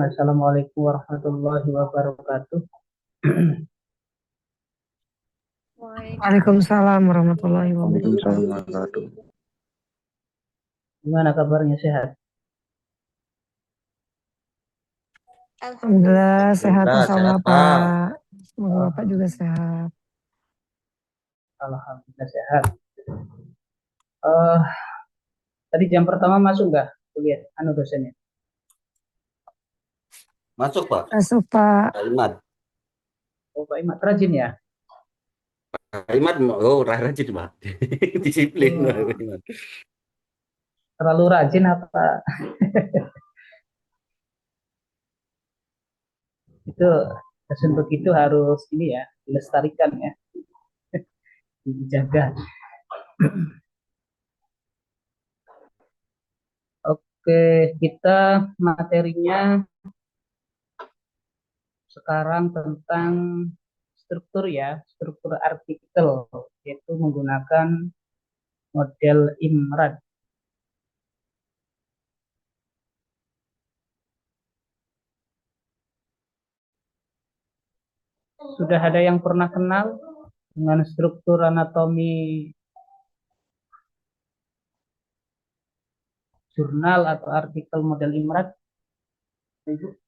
Assalamualaikum warahmatullahi wabarakatuh. Waalaikumsalam warahmatullahi wabarakatuh. Waalaikumsalam warahmatullahi wabarakatuh. Gimana kabarnya, sehat? Alhamdulillah sehat Alhamdulillah, Masya sehat Allah Pak. Pak. Semoga Bapak juga sehat. Alhamdulillah sehat. Eh, Tadi jam pertama masuk nggak kuliah dosennya? Masuk Pak. Masuk Pak. Pak Imad. Oh, Pak Imad rajin ya? Pak Imad, oh rajin Pak. Disiplin Pak Hmm, Imad. terlalu rajin apa? Itu dosen begitu harus ini ya, dilestarikan ya, dijaga. Oke, kita materinya sekarang tentang struktur ya, struktur artikel, yaitu menggunakan model IMRAD. Sudah ada yang pernah kenal dengan struktur anatomi jurnal atau artikel model IMRAD? Ibu?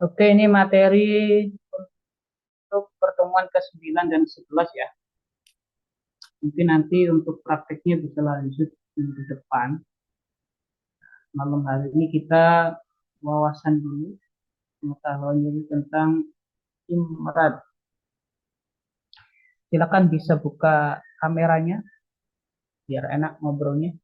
Oke, ini materi untuk pertemuan ke-9 dan 11 ya. Mungkin nanti untuk prakteknya bisa lanjut minggu depan. Malam hari ini kita wawasan dulu, pengetahuan dulu tentang IMRAD. Silakan bisa buka kameranya biar enak ngobrolnya.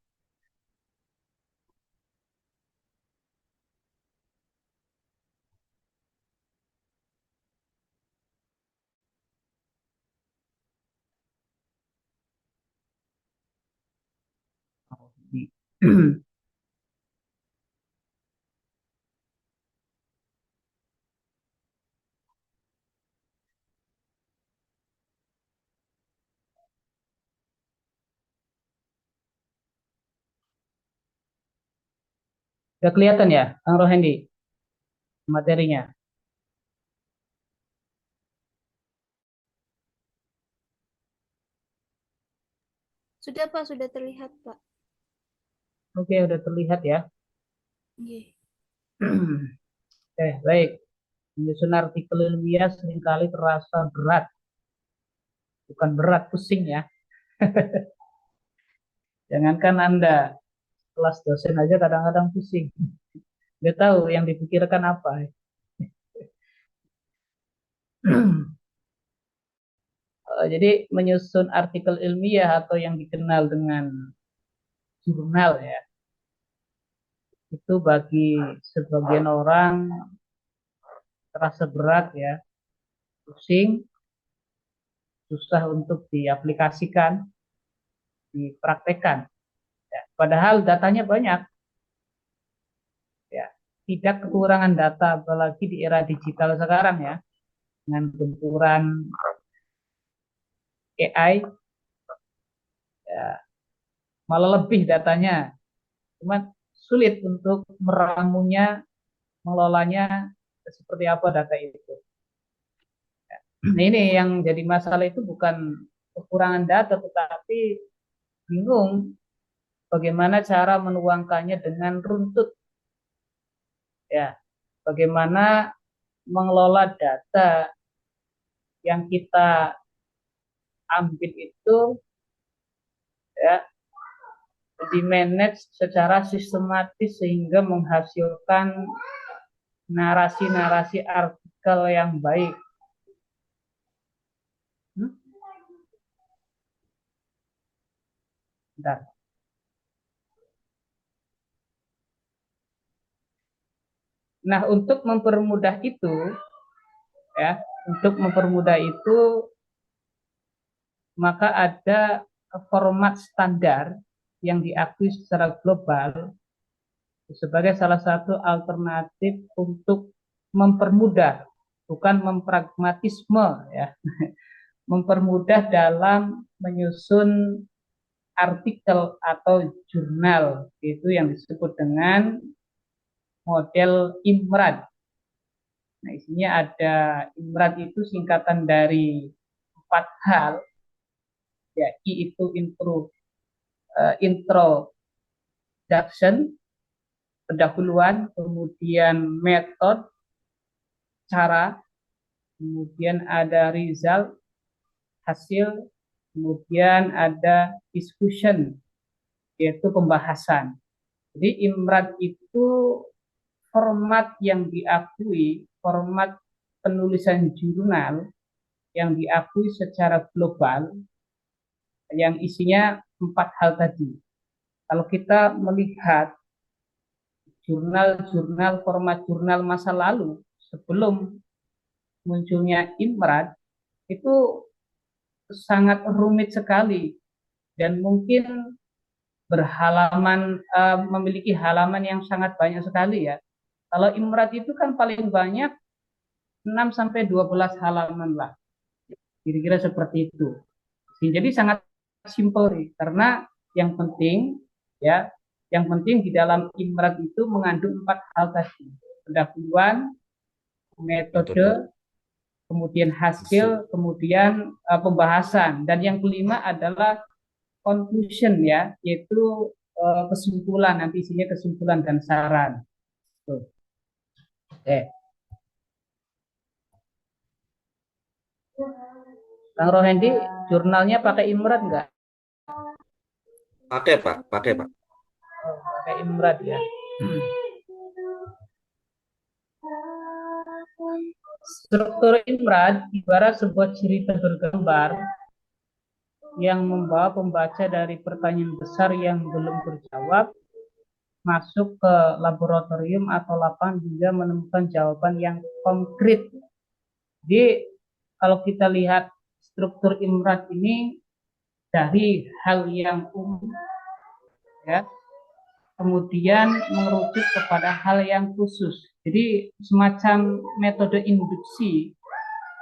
Udah kelihatan ya, Kang Rohendi, materinya? Sudah Pak, sudah terlihat Pak. Oke, udah terlihat ya. Nggih. Baik. Menyusun artikel ilmiah seringkali terasa berat. Bukan berat, pusing ya. Jangankan Anda, kelas dosen aja kadang-kadang pusing. Nggak tahu yang dipikirkan apa. Jadi menyusun artikel ilmiah atau yang dikenal dengan jurnal ya, itu bagi sebagian orang terasa berat ya, pusing, susah untuk diaplikasikan, dipraktekkan. Ya. Padahal datanya banyak, ya. Tidak kekurangan data, apalagi di era digital sekarang ya, dengan gempuran AI, ya, malah lebih datanya. Cuman sulit untuk meramunya, mengelolanya seperti apa data itu. Nah, ini yang jadi masalah itu bukan kekurangan data, tetapi bingung bagaimana cara menuangkannya dengan runtut. Ya, bagaimana mengelola data yang kita ambil itu ya di manage secara sistematis sehingga menghasilkan narasi-narasi artikel yang baik. Bentar. Nah, untuk mempermudah itu, ya, maka ada format standar yang diakui secara global sebagai salah satu alternatif untuk mempermudah, bukan mempragmatisme ya, mempermudah dalam menyusun artikel atau jurnal, itu yang disebut dengan model IMRAD. Nah, isinya ada, IMRAD itu singkatan dari 4 hal, ya, I itu introduction, pendahuluan, kemudian method, cara, kemudian ada result, hasil, kemudian ada discussion, yaitu pembahasan. Jadi IMRAD itu format yang diakui, format penulisan jurnal yang diakui secara global, yang isinya 4 hal tadi. Kalau kita melihat jurnal-jurnal, format jurnal masa lalu sebelum munculnya IMRAD, itu sangat rumit sekali dan mungkin memiliki halaman yang sangat banyak sekali ya. Kalau IMRAD itu kan paling banyak 6 sampai 12 halaman lah. Kira-kira seperti itu. Jadi sangat simpel karena yang penting ya, yang penting di dalam IMRAD itu mengandung 4 hal tadi. Pendahuluan, metode, kemudian hasil, kemudian pembahasan, dan yang kelima adalah conclusion ya, yaitu kesimpulan, nanti isinya kesimpulan dan saran. Tuh. Kang Rohendi, jurnalnya pakai IMRAD nggak? Pakai Pak, pakai Pak. Oh, pakai IMRAD ya. Struktur IMRAD ibarat sebuah cerita bergambar yang membawa pembaca dari pertanyaan besar yang belum terjawab masuk ke laboratorium atau lapangan hingga menemukan jawaban yang konkret. Jadi kalau kita lihat struktur IMRAD ini dari hal yang umum ya, kemudian merujuk kepada hal yang khusus. Jadi semacam metode induksi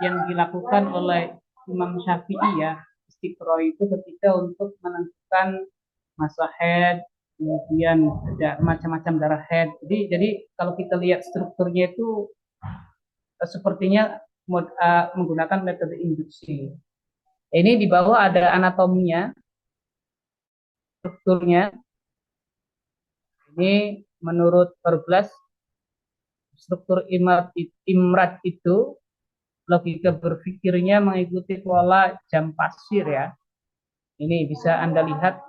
yang dilakukan oleh Imam Syafi'i ya, istiqro itu ketika untuk menentukan masa haid, kemudian ada macam-macam darah haid. Jadi kalau kita lihat strukturnya itu sepertinya menggunakan metode induksi. Ini di bawah ada anatominya, strukturnya. Ini menurut Verblas, struktur IMRAD itu logika berpikirnya mengikuti pola jam pasir ya. Ini bisa Anda lihat.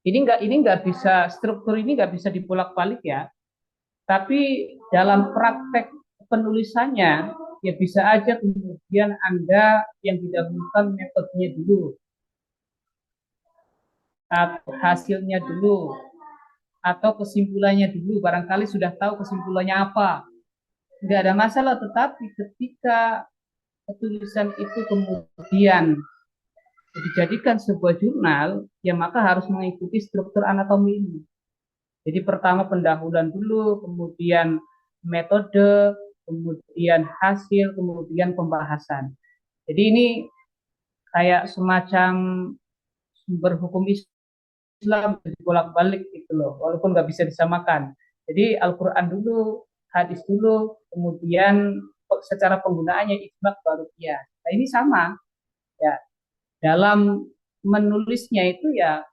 Ini nggak bisa, struktur ini nggak bisa dibolak-balik ya. Tapi dalam praktek penulisannya ya bisa aja kemudian Anda yang didahulukan metodenya dulu, atau hasilnya dulu, atau kesimpulannya dulu. Barangkali sudah tahu kesimpulannya apa, nggak ada masalah. Tetapi ketika tulisan itu kemudian dijadikan sebuah jurnal, ya maka harus mengikuti struktur anatomi ini. Jadi pertama pendahuluan dulu, kemudian metode, kemudian hasil, kemudian pembahasan. Jadi ini kayak semacam sumber hukum Islam bolak-balik gitu loh, walaupun nggak bisa disamakan. Jadi Al-Quran dulu, hadis dulu, kemudian secara penggunaannya ijma baru qiyas. Nah ini sama ya, dalam menulisnya itu ya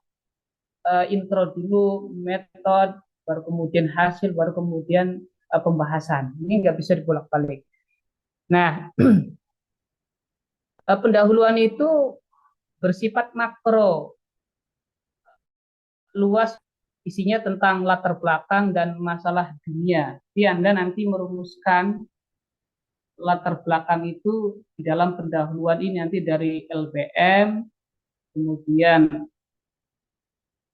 intro dulu, metode, baru kemudian hasil, baru kemudian pembahasan. Ini nggak bisa dibolak-balik. Nah, pendahuluan itu bersifat makro, luas, isinya tentang latar belakang dan masalah dunia. Jadi Anda nanti merumuskan latar belakang itu di dalam pendahuluan ini nanti dari LBM, kemudian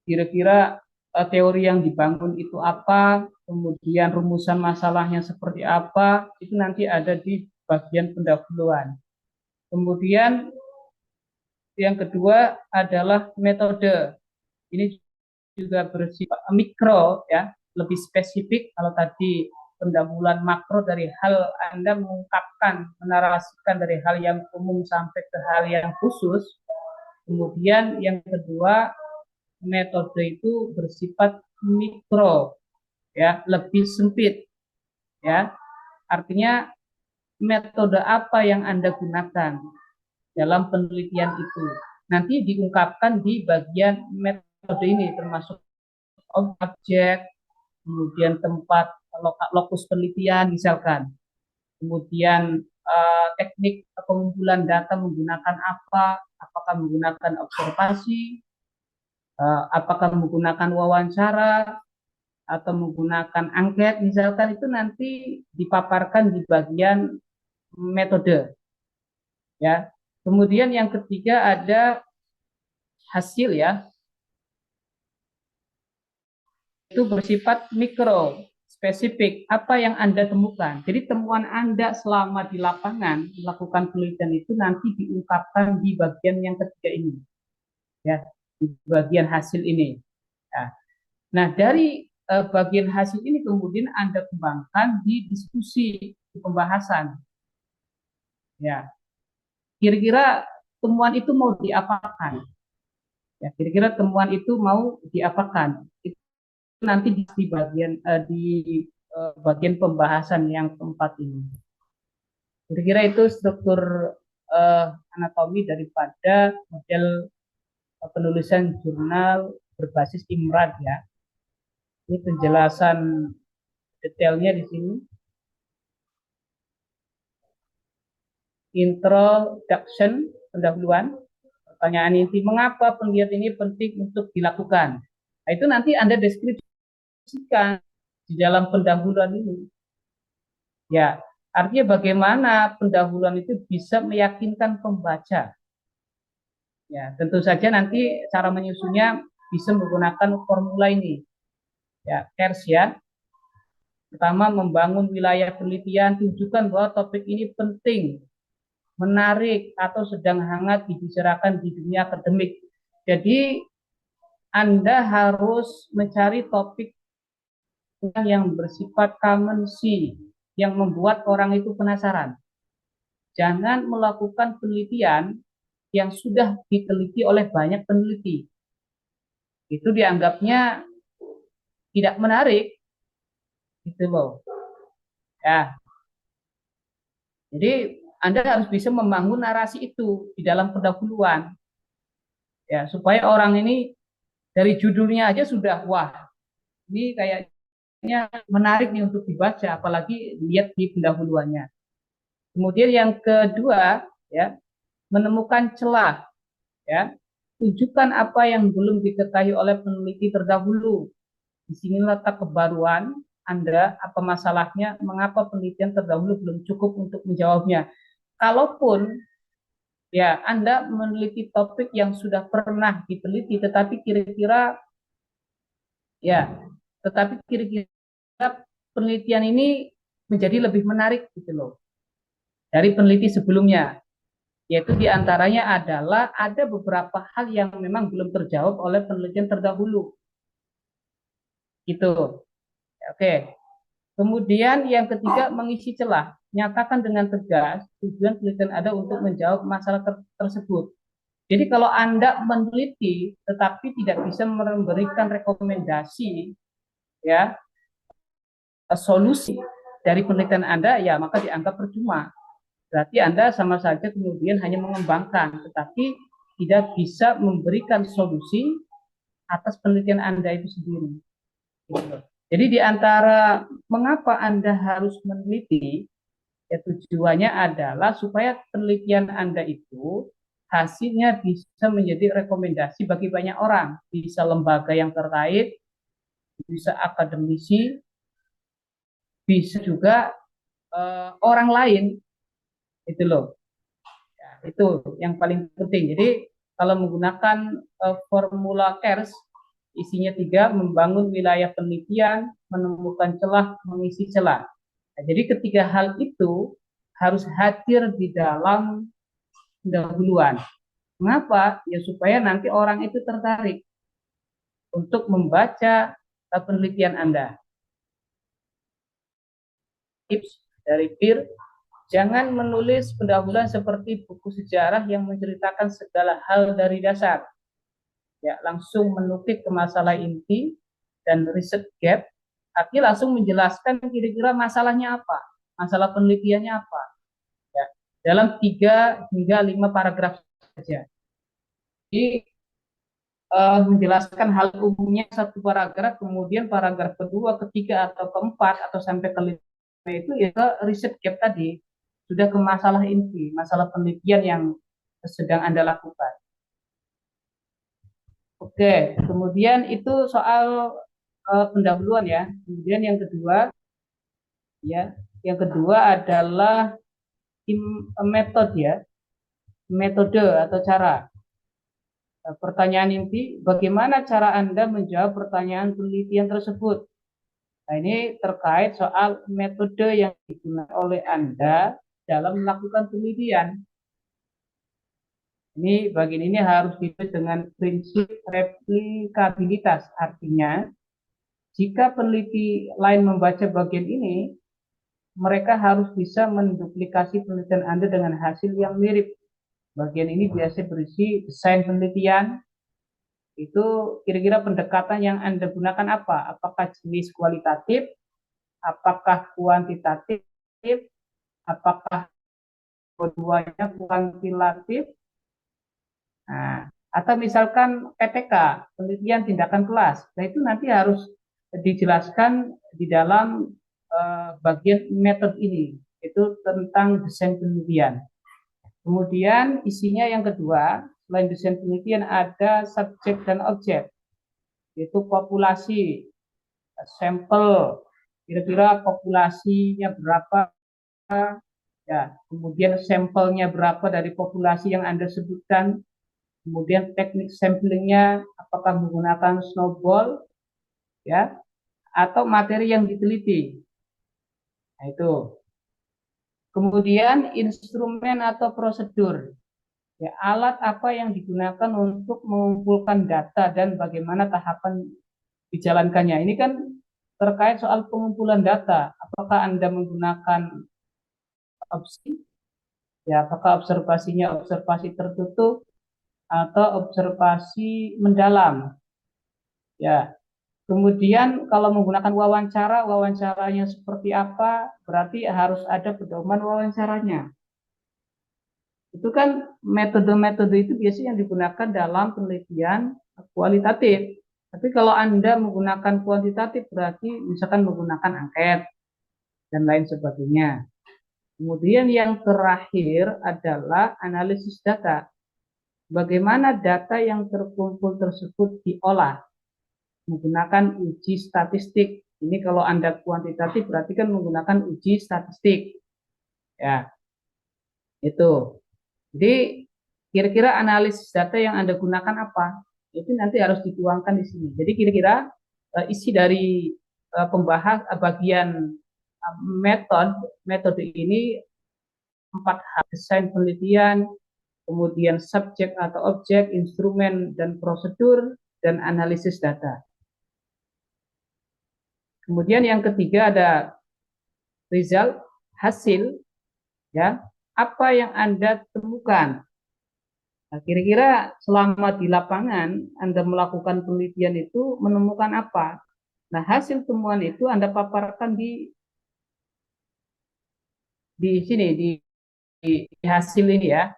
kira-kira teori yang dibangun itu apa, kemudian rumusan masalahnya seperti apa, itu nanti ada di bagian pendahuluan. Kemudian yang kedua adalah metode. Ini juga bersifat mikro ya, lebih spesifik. Kalau tadi pendahuluan makro dari hal Anda mengungkapkan, menarasikan dari hal yang umum sampai ke hal yang khusus. Kemudian yang kedua, metode itu bersifat mikro, ya, lebih sempit, ya. Artinya metode apa yang Anda gunakan dalam penelitian itu nanti diungkapkan di bagian metode ini, termasuk objek, kemudian tempat lokus penelitian misalkan, kemudian teknik pengumpulan data menggunakan apa, apakah menggunakan observasi, apakah menggunakan wawancara, atau menggunakan angket misalkan, itu nanti dipaparkan di bagian metode, ya. Kemudian yang ketiga ada hasil, ya, itu bersifat mikro, spesifik, apa yang Anda temukan. Jadi temuan Anda selama di lapangan melakukan penelitian itu nanti diungkapkan di bagian yang ketiga ini, ya, di bagian hasil ini, ya. Nah, dari bagian hasil ini kemudian Anda kembangkan di diskusi, di pembahasan, ya. Kira-kira temuan itu mau diapakan? Ya, kira-kira temuan itu mau diapakan? Itu nanti di bagian bagian pembahasan yang keempat ini. Kira-kira itu struktur anatomi daripada model penulisan jurnal berbasis IMRAD, ya. Ini penjelasan detailnya di sini. Introduction, pendahuluan. Pertanyaan inti, mengapa penelitian ini penting untuk dilakukan? Nah, itu nanti Anda deskripsikan di dalam pendahuluan ini. Ya, artinya bagaimana pendahuluan itu bisa meyakinkan pembaca. Ya, tentu saja nanti cara menyusunnya bisa menggunakan formula ini. Ya, KERS, ya. Pertama, membangun wilayah penelitian, tunjukkan bahwa topik ini penting, menarik, atau sedang hangat dibicarakan di dunia akademik. Jadi Anda harus mencari topik yang bersifat common see, yang membuat orang itu penasaran. Jangan melakukan penelitian yang sudah diteliti oleh banyak peneliti. Itu dianggapnya tidak menarik, gitu loh. Ya. Jadi Anda harus bisa membangun narasi itu di dalam pendahuluan, ya, supaya orang ini dari judulnya aja sudah, wah, ini kayaknya menarik nih untuk dibaca, apalagi lihat di pendahuluannya. Kemudian yang kedua, ya, menemukan celah, ya, tunjukkan apa yang belum diketahui oleh peneliti terdahulu. Di sini letak kebaruan Anda, apa masalahnya, mengapa penelitian terdahulu belum cukup untuk menjawabnya. Kalaupun, ya, Anda meneliti topik yang sudah pernah diteliti, tetapi kira-kira penelitian ini menjadi lebih menarik, gitu loh, dari peneliti sebelumnya. Yaitu diantaranya adalah ada beberapa hal yang memang belum terjawab oleh penelitian terdahulu. Gitu. Oke. Kemudian yang ketiga, mengisi celah. Nyatakan dengan tegas tujuan penelitian Anda untuk menjawab masalah tersebut. Jadi kalau Anda meneliti tetapi tidak bisa memberikan rekomendasi, ya, solusi dari penelitian Anda, ya, maka dianggap percuma. Berarti Anda sama saja kemudian hanya mengembangkan, tetapi tidak bisa memberikan solusi atas penelitian Anda itu sendiri. Jadi di antara mengapa Anda harus meneliti, ya, tujuannya adalah supaya penelitian Anda itu hasilnya bisa menjadi rekomendasi bagi banyak orang, bisa lembaga yang terkait, bisa akademisi, bisa juga orang lain, itu loh. Ya, itu yang paling penting. Jadi kalau menggunakan formula KERS, isinya 3, membangun wilayah penelitian, menemukan celah, mengisi celah. Nah, jadi ketiga hal itu harus hadir di dalam pendahuluan. Mengapa? Ya supaya nanti orang itu tertarik untuk membaca penelitian Anda. tips dari peer, jangan menulis pendahuluan seperti buku sejarah yang menceritakan segala hal dari dasar. Ya, langsung menukik ke masalah inti dan riset gap, artinya langsung menjelaskan kira-kira masalahnya apa, masalah penelitiannya apa. Ya, dalam 3 hingga 5 paragraf saja. Jadi menjelaskan hal umumnya satu paragraf, kemudian paragraf kedua, ketiga, atau keempat, atau sampai kelima itu ya ke riset gap tadi, sudah ke masalah inti, masalah penelitian yang sedang Anda lakukan. Oke, kemudian itu soal pendahuluan ya. Kemudian yang kedua, ya, yang kedua adalah metode ya, metode atau cara. Pertanyaan inti, bagaimana cara Anda menjawab pertanyaan penelitian tersebut? Nah, ini terkait soal metode yang digunakan oleh Anda dalam melakukan penelitian. Ini bagian ini harus ditulis dengan prinsip replikabilitas. Artinya, jika peneliti lain membaca bagian ini, mereka harus bisa menduplikasi penelitian Anda dengan hasil yang mirip. Bagian ini biasanya berisi desain penelitian. Itu kira-kira pendekatan yang Anda gunakan apa? Apakah jenis kualitatif, apakah kuantitatif, apakah keduanya kuantitatif, nah, atau misalkan PTK, penelitian tindakan kelas. Nah, itu nanti harus dijelaskan di dalam bagian metode ini, itu tentang desain penelitian. Kemudian isinya yang kedua, selain desain penelitian ada subjek dan objek, yaitu populasi, sampel, kira-kira populasinya berapa, ya, kemudian sampelnya berapa dari populasi yang Anda sebutkan, kemudian teknik samplingnya apakah menggunakan snowball, ya, atau materi yang diteliti. Nah, itu. Kemudian instrumen atau prosedur. Ya, alat apa yang digunakan untuk mengumpulkan data dan bagaimana tahapan dijalankannya. Ini kan terkait soal pengumpulan data. Apakah Anda menggunakan opsi? Ya, apakah observasinya observasi tertutup atau observasi mendalam? Ya. Kemudian kalau menggunakan wawancara, wawancaranya seperti apa? Berarti harus ada pedoman wawancaranya. Itu kan metode-metode itu biasanya yang digunakan dalam penelitian kualitatif. Tapi kalau Anda menggunakan kuantitatif berarti misalkan menggunakan angket dan lain sebagainya. Kemudian yang terakhir adalah analisis data. Bagaimana data yang terkumpul tersebut diolah menggunakan uji statistik. Ini kalau Anda kuantitatif berarti kan menggunakan uji statistik. Ya, itu. Jadi kira-kira analisis data yang Anda gunakan apa? Itu nanti harus dituangkan di sini. Jadi kira-kira isi dari pembahas bagian metode ini 4 hal: desain penelitian, kemudian subjek atau objek, instrumen dan prosedur, dan analisis data. Kemudian yang ketiga ada result, hasil, ya, apa yang Anda temukan. Nah, kira-kira selama di lapangan Anda melakukan penelitian itu menemukan apa? Nah, hasil temuan itu Anda paparkan di sini di hasil ini ya,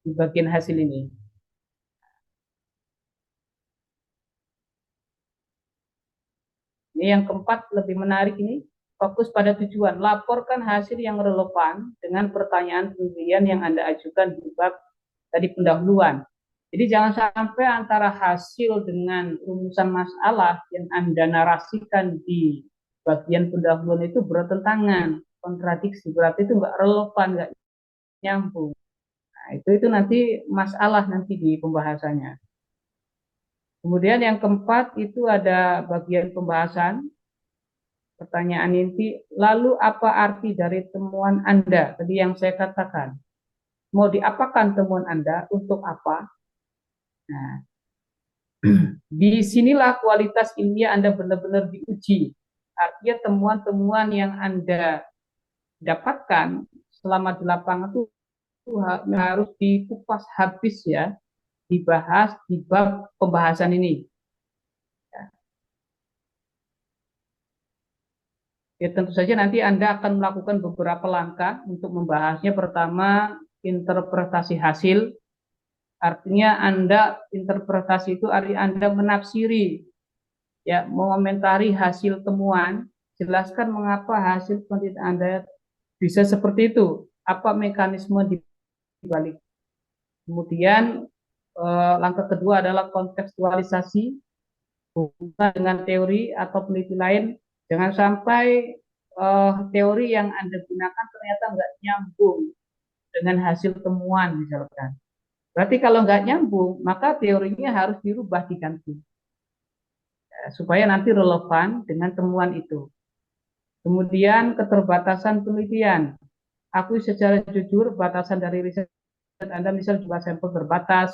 di bagian hasil ini. Ini yang keempat lebih menarik ini, fokus pada tujuan. Laporkan hasil yang relevan dengan pertanyaan penelitian yang Anda ajukan di bab tadi pendahuluan. Jadi jangan sampai antara hasil dengan rumusan masalah yang Anda narasikan di bagian pendahuluan itu bertentangan, kontradiksi, berarti itu nggak relevan, nggak nyambung. Nah, itu nanti masalah nanti di pembahasannya. Kemudian yang keempat itu ada bagian pembahasan, pertanyaan inti, lalu apa arti dari temuan Anda? Tadi yang saya katakan, mau diapakan temuan Anda, untuk apa? Nah, disinilah kualitas ilmiah Anda benar-benar diuji. Artinya temuan-temuan yang Anda didapatkan selama di lapangan itu harus dikupas habis ya, dibahas di bab pembahasan ini. Ya, tentu saja nanti Anda akan melakukan beberapa langkah untuk membahasnya. Pertama, interpretasi hasil. Artinya Anda interpretasi itu Anda menafsiri, ya, mengomentari hasil temuan, jelaskan mengapa hasil penelitian Anda bisa seperti itu, apa mekanisme di balik. Kemudian langkah kedua adalah kontekstualisasi hubungan dengan teori atau peneliti lain. Jangan sampai teori yang Anda gunakan ternyata nggak nyambung dengan hasil temuan misalkan. Berarti kalau nggak nyambung, maka teorinya harus dirubah, diganti. Ya, supaya nanti relevan dengan temuan itu. Kemudian keterbatasan penelitian. Akui secara jujur batasan dari riset Anda, misal jumlah sampel terbatas,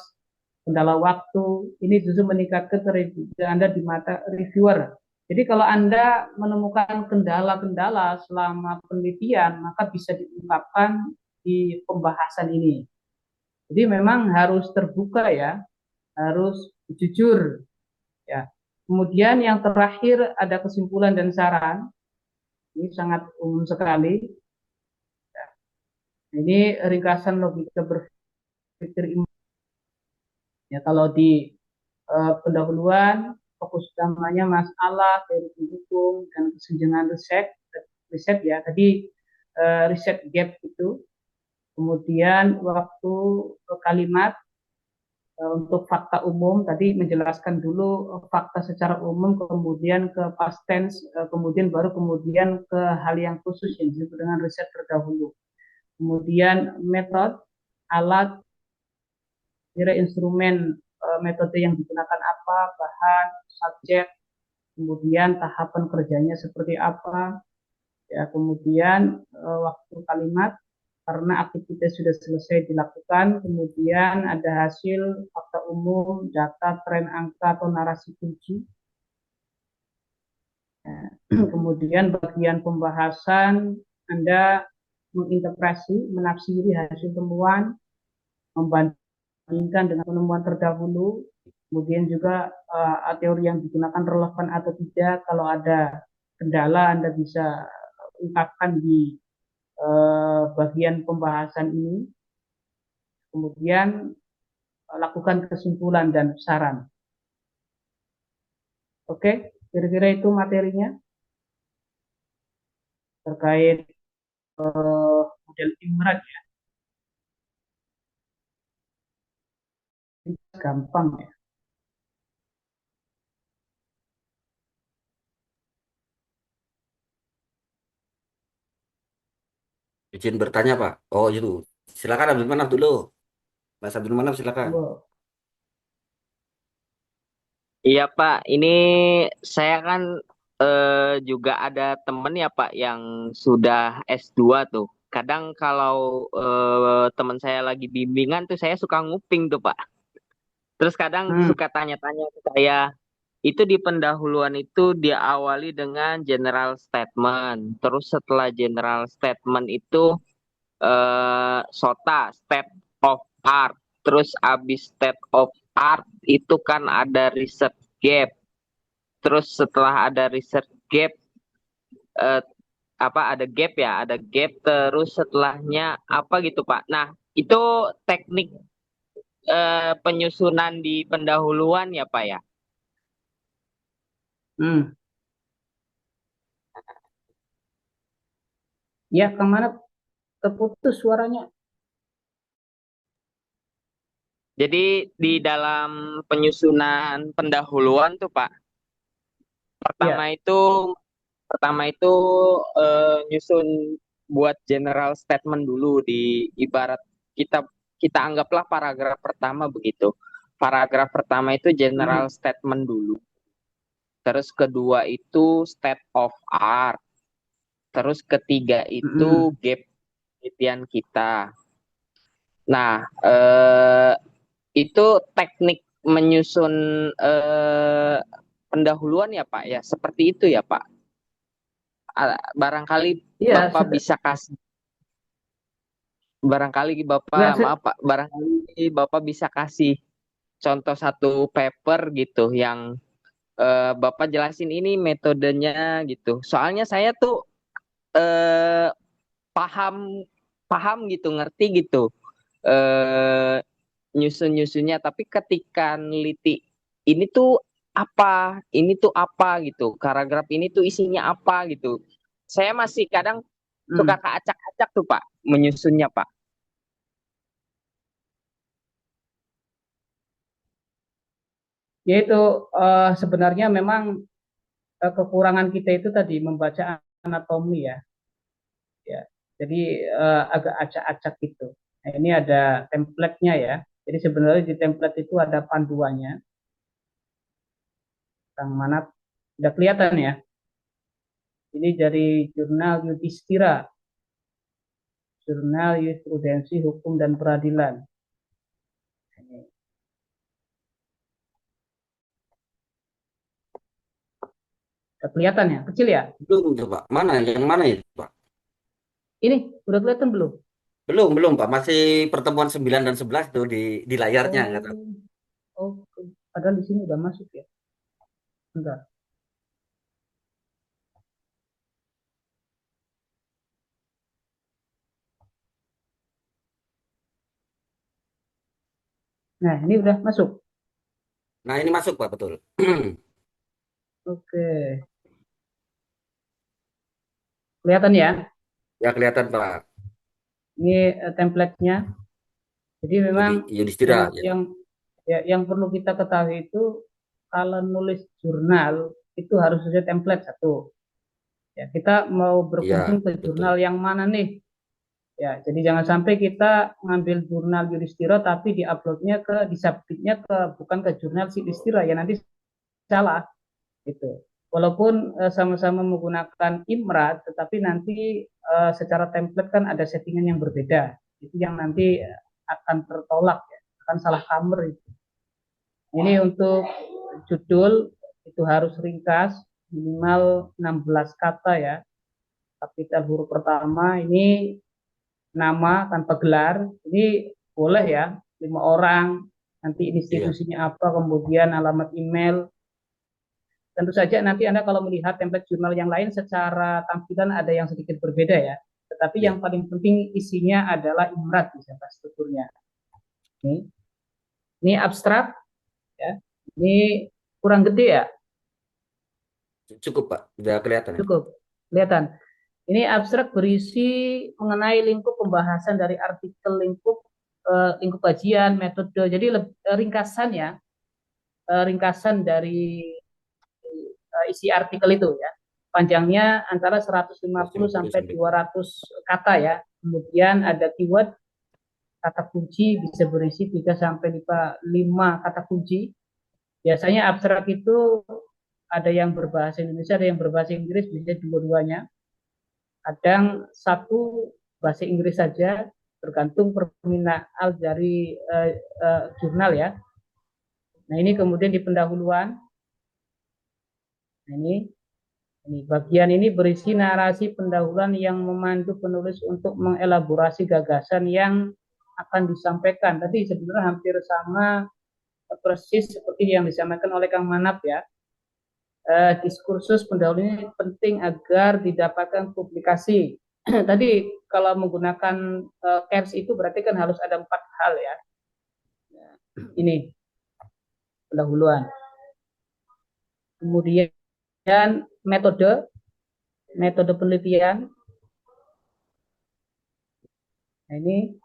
kendala waktu, ini justru meningkatkan kredibilitas Anda di mata reviewer. Jadi kalau Anda menemukan kendala-kendala selama penelitian, maka bisa diungkapkan di pembahasan ini. Jadi memang harus terbuka ya, harus jujur ya. Kemudian yang terakhir ada kesimpulan dan saran. Ini sangat umum sekali. Ini ringkasan logika berpikir. Ya, kalau di pendahuluan fokus utamanya masalah teori pendukung dan kesenjangan riset ya tadi, riset gap itu. Kemudian waktu kalimat untuk fakta umum tadi menjelaskan dulu fakta secara umum, kemudian ke past tense, kemudian kemudian ke hal yang khusus yang disebut dengan riset terdahulu. Kemudian metode, alat, kira instrumen, metode yang digunakan apa, bahan, subjek, kemudian tahapan kerjanya seperti apa, ya, kemudian waktu kalimat karena aktivitas sudah selesai dilakukan, kemudian ada hasil, fakta umum, data, tren, angka, atau narasi kunci. Ya. Kemudian bagian pembahasan, Anda menginterpretasi, menafsiri hasil temuan, membandingkan dengan penemuan terdahulu, kemudian juga teori yang digunakan relevan atau tidak. Kalau ada kendala, Anda bisa ungkapkan di bagian pembahasan ini. Kemudian lakukan kesimpulan dan saran. Oke, kira-kira itu materinya terkait model Imran ya. Ini gampang ya. Izin bertanya, Pak. Oh, itu. Silakan Abdul Manaf dulu. Mas Abdul Manaf, silakan. Wow. Iya Pak, ini saya kan juga ada temen ya Pak yang sudah S2 tuh. Kadang kalau teman saya lagi bimbingan tuh saya suka nguping tuh Pak. Terus kadang suka tanya-tanya ke saya, itu di pendahuluan itu diawali dengan general statement. Terus setelah general statement itu SOTA, state of art. Terus abis state of art itu kan ada research gap. Terus setelah ada research gap, eh, ada gap ya, ada gap. Terus setelahnya apa gitu Pak. Nah, itu teknik penyusunan di pendahuluan ya Pak ya. Ya, kemana terputus suaranya? Jadi di dalam penyusunan pendahuluan tuh Pak, pertama Ya. itu nyusun buat general statement dulu, di ibarat kita kita anggaplah paragraf pertama begitu. Paragraf pertama itu general statement dulu. Terus kedua itu state of art. Terus ketiga itu gap penelitian kita. Nah, itu teknik menyusun pendahuluan ya Pak ya, seperti itu ya Pak. Barangkali Iya, Bapak bisa kasih, barangkali nggak Bapak, maaf Pak, barangkali Bapak bisa kasih contoh satu paper gitu yang Bapak jelasin ini metodenya gitu. Soalnya saya tuh eh, paham paham gitu, ngerti gitu eh nyusun-nyusunnya, tapi ketika neliti ini tuh ini tuh apa gitu, paragraf ini tuh isinya apa gitu. Saya masih kadang suka hmm, keacak-acak tuh Pak, menyusunnya Pak. yaitu sebenarnya memang kekurangan kita itu tadi membaca anatomi ya, ya. Jadi agak acak-acak gitu. Nah, ini ada template-nya ya. Jadi sebenarnya di template itu ada panduannya, yang mana udah kelihatan ya. Ini dari jurnal Yudhistira, jurnal Jurisprudensi Hukum dan Peradilan. Ini udah kelihatan ya, kecil ya. Belum tuh Pak. Mana yang mana itu Pak? Ini udah kelihatan belum? Belum Pak. Masih pertemuan 9 dan 11 tuh di layarnya kata. Oh, oh, padahal di sini udah masuk ya. Bentar. Nah, ini udah masuk. Nah, ini masuk Pak, betul. Oke, kelihatan ya. Ya kelihatan Pak. Ini template-nya. Jadi memang Yudhistira ya. yang perlu kita ketahui itu kalau nulis jurnal itu harus ada template satu. Ya, kita mau Iya, berkunjung ke betul. jurnal yang mana nih? Ya, jadi jangan sampai kita ngambil jurnal Yudhistira tapi diuploadnya disubmitnya bukan ke jurnal si Yudhistira ya nanti salah gitu. Walaupun sama-sama menggunakan Imrat, tetapi nanti secara template kan ada settingan yang berbeda. Itu yang nanti akan tertolak ya, akan salah kamar itu. Ini untuk judul itu harus ringkas, minimal 16 kata ya. Kapital huruf pertama ini nama tanpa gelar. Ini boleh ya, 5 orang. Nanti Iya, institusinya apa, kemudian alamat email. Tentu saja nanti Anda kalau melihat template jurnal yang lain secara tampilan ada yang sedikit berbeda ya. Tetapi iya. yang paling penting isinya adalah imrat misalnya strukturnya. Ini, ini abstrak ya. Ini kurang gede ya, Cukup Pak. Udah kelihatan ya. cukup kelihatan. Ini abstrak berisi mengenai lingkup pembahasan dari artikel lingkup lingkup kajian, metode. Jadi ringkasan ya, ringkasan dari isi artikel itu ya. Panjangnya antara 150 150 sampai sampai. 200 kata ya. Kemudian ada keyword, kata kunci bisa berisi 3 sampai 5 kata kunci. Biasanya abstrak itu ada yang berbahasa Indonesia, ada yang berbahasa Inggris, bisa dua-duanya. Kadang satu bahasa Inggris saja, tergantung permintaan dari jurnal ya. Nah ini kemudian di pendahuluan, nah, ini bagian ini berisi narasi pendahuluan yang memandu penulis untuk mengelaborasi gagasan yang akan disampaikan. Tadi sebenarnya hampir sama persis seperti yang disampaikan oleh Kang Manap ya. Diskursus pendahulu ini penting agar didapatkan publikasi. Tadi kalau menggunakan CARS itu berarti kan harus ada 4 hal ya. Ini pendahuluan. Kemudian metode, metode penelitian. Nah, ini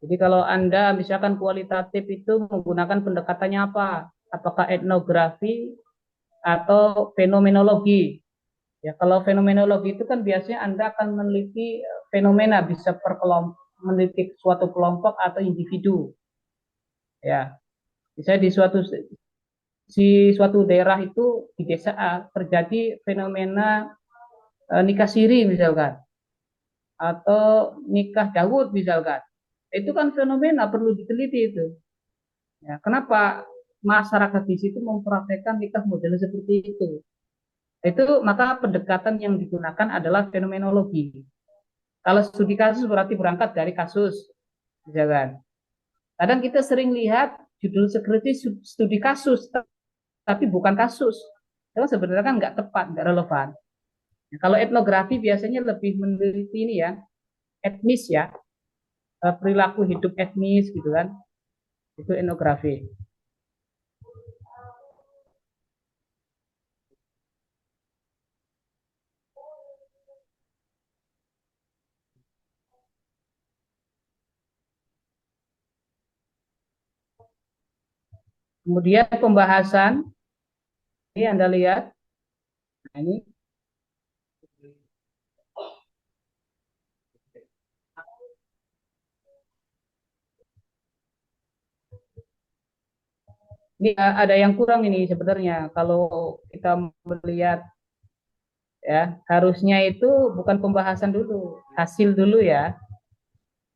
jadi kalau Anda misalkan kualitatif itu menggunakan pendekatannya apa? Apakah etnografi atau fenomenologi? Ya, kalau fenomenologi itu kan biasanya Anda akan meneliti fenomena, bisa per kelompok, meneliti suatu kelompok atau individu. Ya, misalnya di suatu daerah itu di desa A terjadi fenomena nikah siri misalkan atau nikah Daud misalkan. Itu kan fenomena perlu diteliti itu. Ya, kenapa masyarakat di situ mempraktekkan nikah model seperti itu. Itu maka pendekatan yang digunakan adalah fenomenologi. Kalau studi kasus berarti berangkat dari kasus, misalkan. Kadang kita sering lihat judul skripsi studi kasus, tapi bukan kasus. Itu sebenarnya kan nggak tepat, nggak relevan. Nah, kalau etnografi biasanya lebih meneliti ini ya, etnis ya, perilaku hidup etnis gitu kan, itu etnografi. Kemudian pembahasan, ini Anda lihat, nah ini ada yang kurang ini sebenarnya kalau kita melihat ya harusnya itu bukan pembahasan dulu, hasil dulu ya.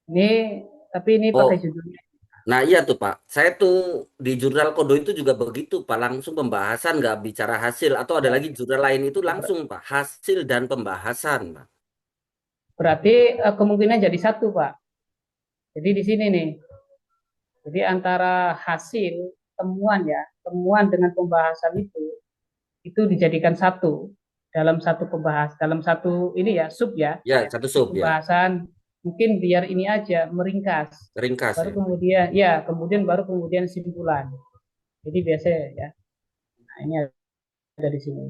Ini tapi ini Oh, pakai judulnya. nah iya tuh Pak. Saya tuh di jurnal Kodo itu juga begitu Pak. Langsung pembahasan nggak bicara hasil. Atau ada lagi jurnal lain itu langsung Pak. Hasil dan pembahasan Pak. Berarti kemungkinan jadi satu Pak. Jadi di sini nih. Jadi antara hasil temuan ya, temuan dengan pembahasan itu dijadikan satu dalam satu dalam satu ini ya sub ya, Ya, satu sub sub ya. pembahasan. Mungkin biar ini aja meringkas. Ringkas Baru ya. kemudian ya, baru kemudian simpulan. Jadi biasa ya. Nah, ini ada di sini.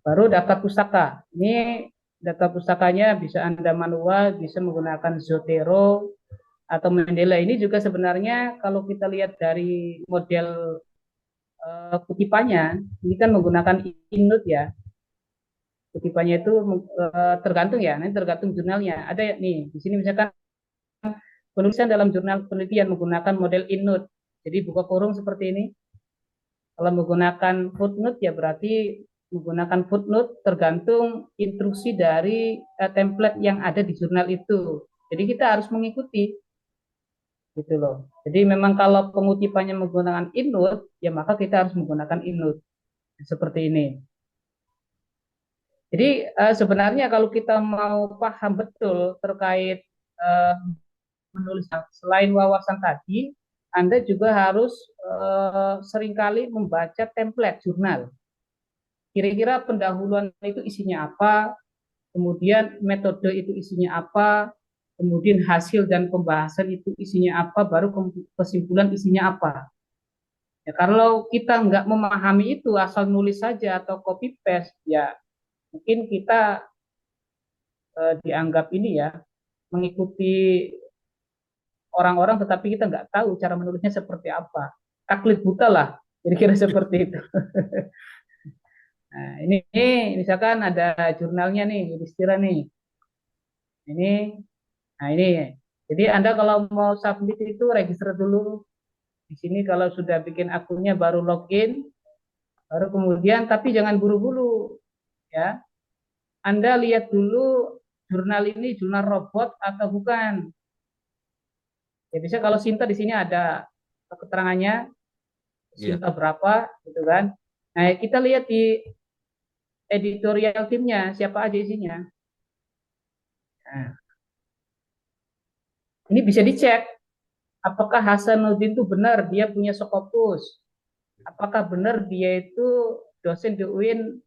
Baru daftar pustaka. Ini daftar pustakanya bisa Anda manual, bisa menggunakan Zotero atau Mendeley. Ini juga sebenarnya kalau kita lihat dari model kutipannya, ini kan menggunakan inut ya. Kutipannya itu tergantung ya, nanti tergantung jurnalnya. Ada ya nih, di sini misalkan penulisan dalam jurnal penelitian menggunakan model inut. Jadi buka kurung seperti ini. Kalau menggunakan footnote ya berarti menggunakan footnote tergantung instruksi dari template yang ada di jurnal itu. Jadi kita harus mengikuti gitu loh. Jadi memang kalau pengutipannya menggunakan inut, ya maka kita harus menggunakan inut seperti ini. Jadi sebenarnya kalau kita mau paham betul terkait menulis selain wawasan tadi, Anda juga harus seringkali membaca template jurnal. Kira-kira pendahuluan itu isinya apa, kemudian metode itu isinya apa, kemudian hasil dan pembahasan itu isinya apa, baru kesimpulan isinya apa. Ya, kalau kita nggak memahami itu, asal nulis saja atau copy paste, ya mungkin kita dianggap ini ya mengikuti orang-orang, tetapi kita nggak tahu cara menulisnya seperti apa. Taklid buta lah, kira-kira seperti itu. Nah, ini misalkan ada jurnalnya nih, Yudhistira nih. Ini, nah ini. Jadi Anda kalau mau submit itu register dulu. Di sini kalau sudah bikin akunnya baru login, baru kemudian tapi jangan buru-buru ya. Anda lihat dulu jurnal ini jurnal robot atau bukan. Ya bisa kalau Sinta di sini ada keterangannya, Iya. Sinta berapa gitu kan. Nah, kita lihat di editorial timnya siapa aja isinya. Nah, ini bisa dicek apakah Hasanuddin itu benar dia punya Skopus, apakah benar dia itu dosen di UIN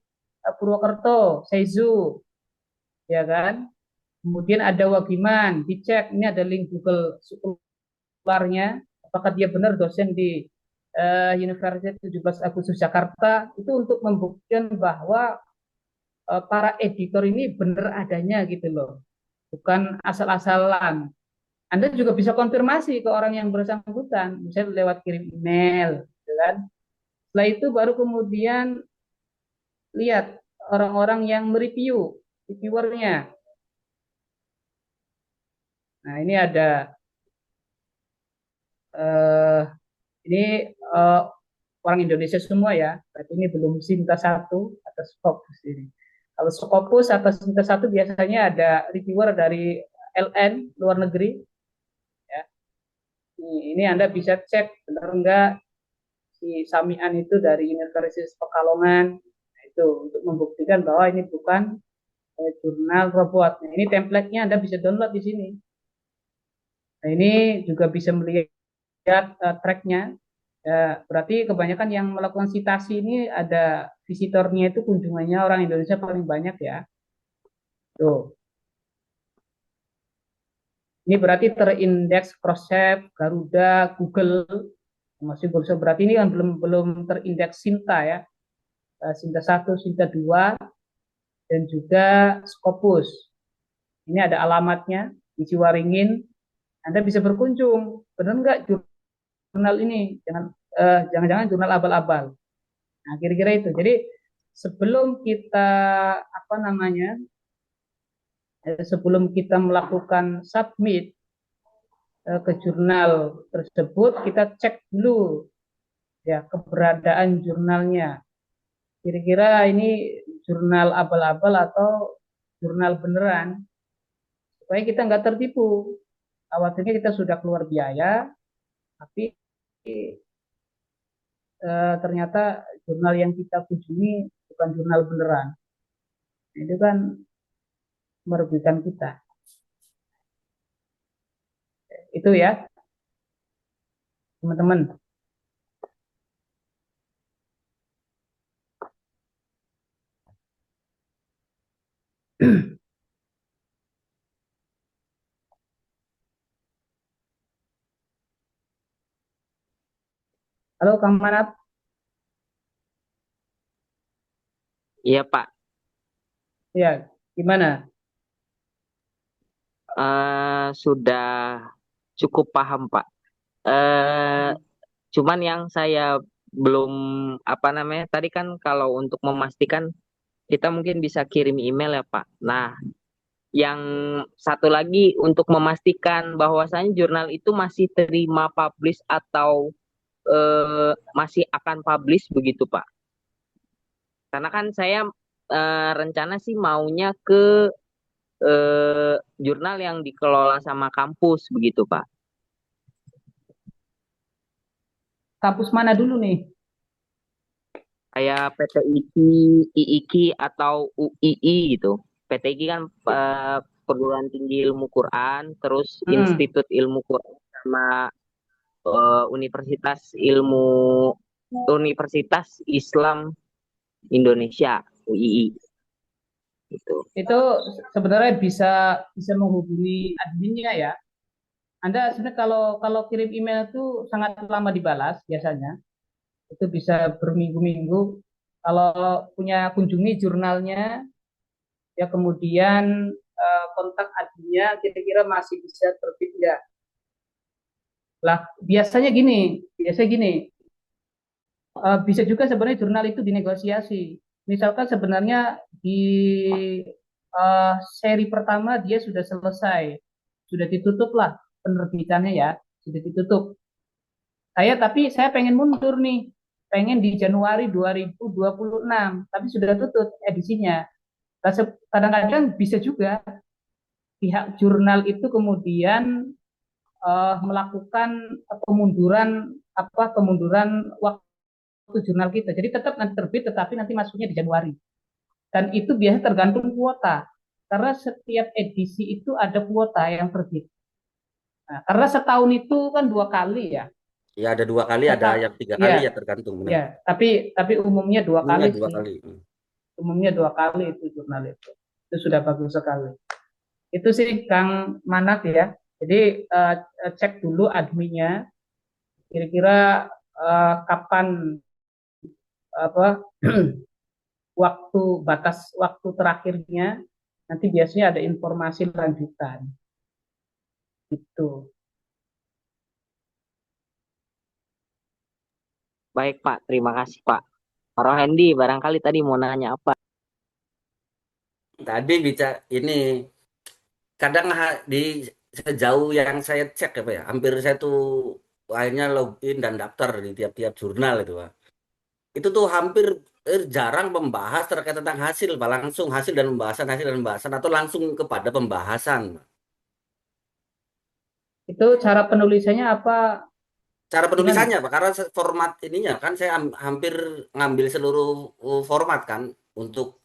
Purwokerto, Seizu, ya kan? Kemudian ada Wagiman, dicek ini ada link Google Scholar-nya, apakah dia benar dosen di Universitas 17 Agustus Jakarta, itu untuk membuktikan bahwa para editor ini benar adanya gitu loh, bukan asal-asalan. Anda juga bisa konfirmasi ke orang yang bersangkutan, misalnya lewat kirim email, gitu kan. Setelah itu baru kemudian lihat orang-orang yang mereview, reviewernya. Nah ini ada eh, ini orang Indonesia semua ya, berarti ini belum Sinta satu atas Fokus ini. Kalau Scopus atau Sinta 1 biasanya ada reviewer dari LN luar negeri. Ya. Ini Anda bisa cek benar enggak si Samian itu dari Universitas Pekalongan. Nah, itu untuk membuktikan bahwa ini bukan jurnal robot. Nah, ini template-nya Anda bisa download di sini. Nah, ini juga bisa melihat track-nya. Ya, berarti kebanyakan yang melakukan citasi ini ada visitornya itu kunjungannya orang Indonesia paling banyak ya. Tuh. Ini berarti terindeks Crossref, Garuda, Google, masih Google. Berarti ini kan belum terindeks Sinta ya. Sinta 1, Sinta 2, dan juga Scopus. Ini ada alamatnya di Ciwaringin. Anda bisa berkunjung. Benar nggak jurnal ini? Jangan-jangan jurnal abal-abal. Nah, kira-kira itu. Jadi sebelum kita sebelum kita melakukan submit ke jurnal tersebut, kita cek dulu ya keberadaan jurnalnya. Kira-kira ini jurnal abal-abal atau jurnal beneran, supaya kita nggak tertipu. Khawatirnya kita sudah keluar biaya, tapi ternyata jurnal yang kita kunjungi bukan jurnal beneran. Itu kan merugikan kita. Itu ya, teman-teman. Halo Kang Manap. Iya Pak. Ya, gimana? Sudah cukup paham Pak. Cuman yang saya belum tadi kan kalau untuk memastikan kita mungkin bisa kirim email ya Pak. Nah, yang satu lagi untuk memastikan bahwasanya jurnal itu masih terima publish atau masih akan publish begitu Pak. Karena kan saya rencana sih maunya ke jurnal yang dikelola sama kampus begitu Pak. Kampus mana dulu nih? Kayak PTIKI, IIKI atau UII gitu. PTIKI kan Perguruan Tinggi Ilmu Quran, terus Institut Ilmu Quran sama Universitas Islam Indonesia UII. Itu sebenarnya bisa menghubungi adminnya ya. Anda sebenarnya kalau kirim email itu sangat lama dibalas biasanya. Itu bisa berminggu-minggu. Kalau punya kunjungi jurnalnya, ya kemudian kontak adminnya kira-kira masih bisa terbit nggak? Lah biasanya gini, bisa juga sebenarnya jurnal itu dinegosiasi. Misalkan sebenarnya di seri pertama dia sudah selesai, sudah ditutup lah penerbitannya ya, sudah ditutup. Tapi saya pengen mundur nih, pengen di Januari 2026, tapi sudah tutup edisinya. Kadang-kadang bisa juga pihak jurnal itu kemudian melakukan kemunduran waktu jurnal kita. Jadi tetap nanti terbit, tetapi nanti masuknya di Januari. Dan itu biasanya tergantung kuota, karena setiap edisi itu ada kuota yang terbit. Nah, karena setahun itu kan 2 kali ya. Ya ada 2 kali, ada yang 3 kali ya tergantung benar. Ya, tapi umumnya 2 kali Umumnya 2 sih. kali. Umumnya 2 kali itu jurnal itu. Itu sudah bagus sekali. Itu sih Kang Manak ya. Jadi cek dulu adminnya, kira-kira kapan batas waktu terakhirnya. Nanti biasanya ada informasi lanjutan. Gitu. Baik Pak, terima kasih Pak. Pak Rohendi, barangkali tadi mau nanya apa? Tadi bicara ini kadang di sejauh yang saya cek ya Pak ya, hampir saya tuh akhirnya login dan daftar di tiap-tiap jurnal itu Pak. Itu tuh hampir jarang membahas terkait tentang hasil, Pak. Langsung hasil dan pembahasan atau langsung kepada pembahasan. Itu cara penulisannya apa? Cara Gimana? penulisannya, Pak, karena format ininya kan saya hampir ngambil seluruh format kan untuk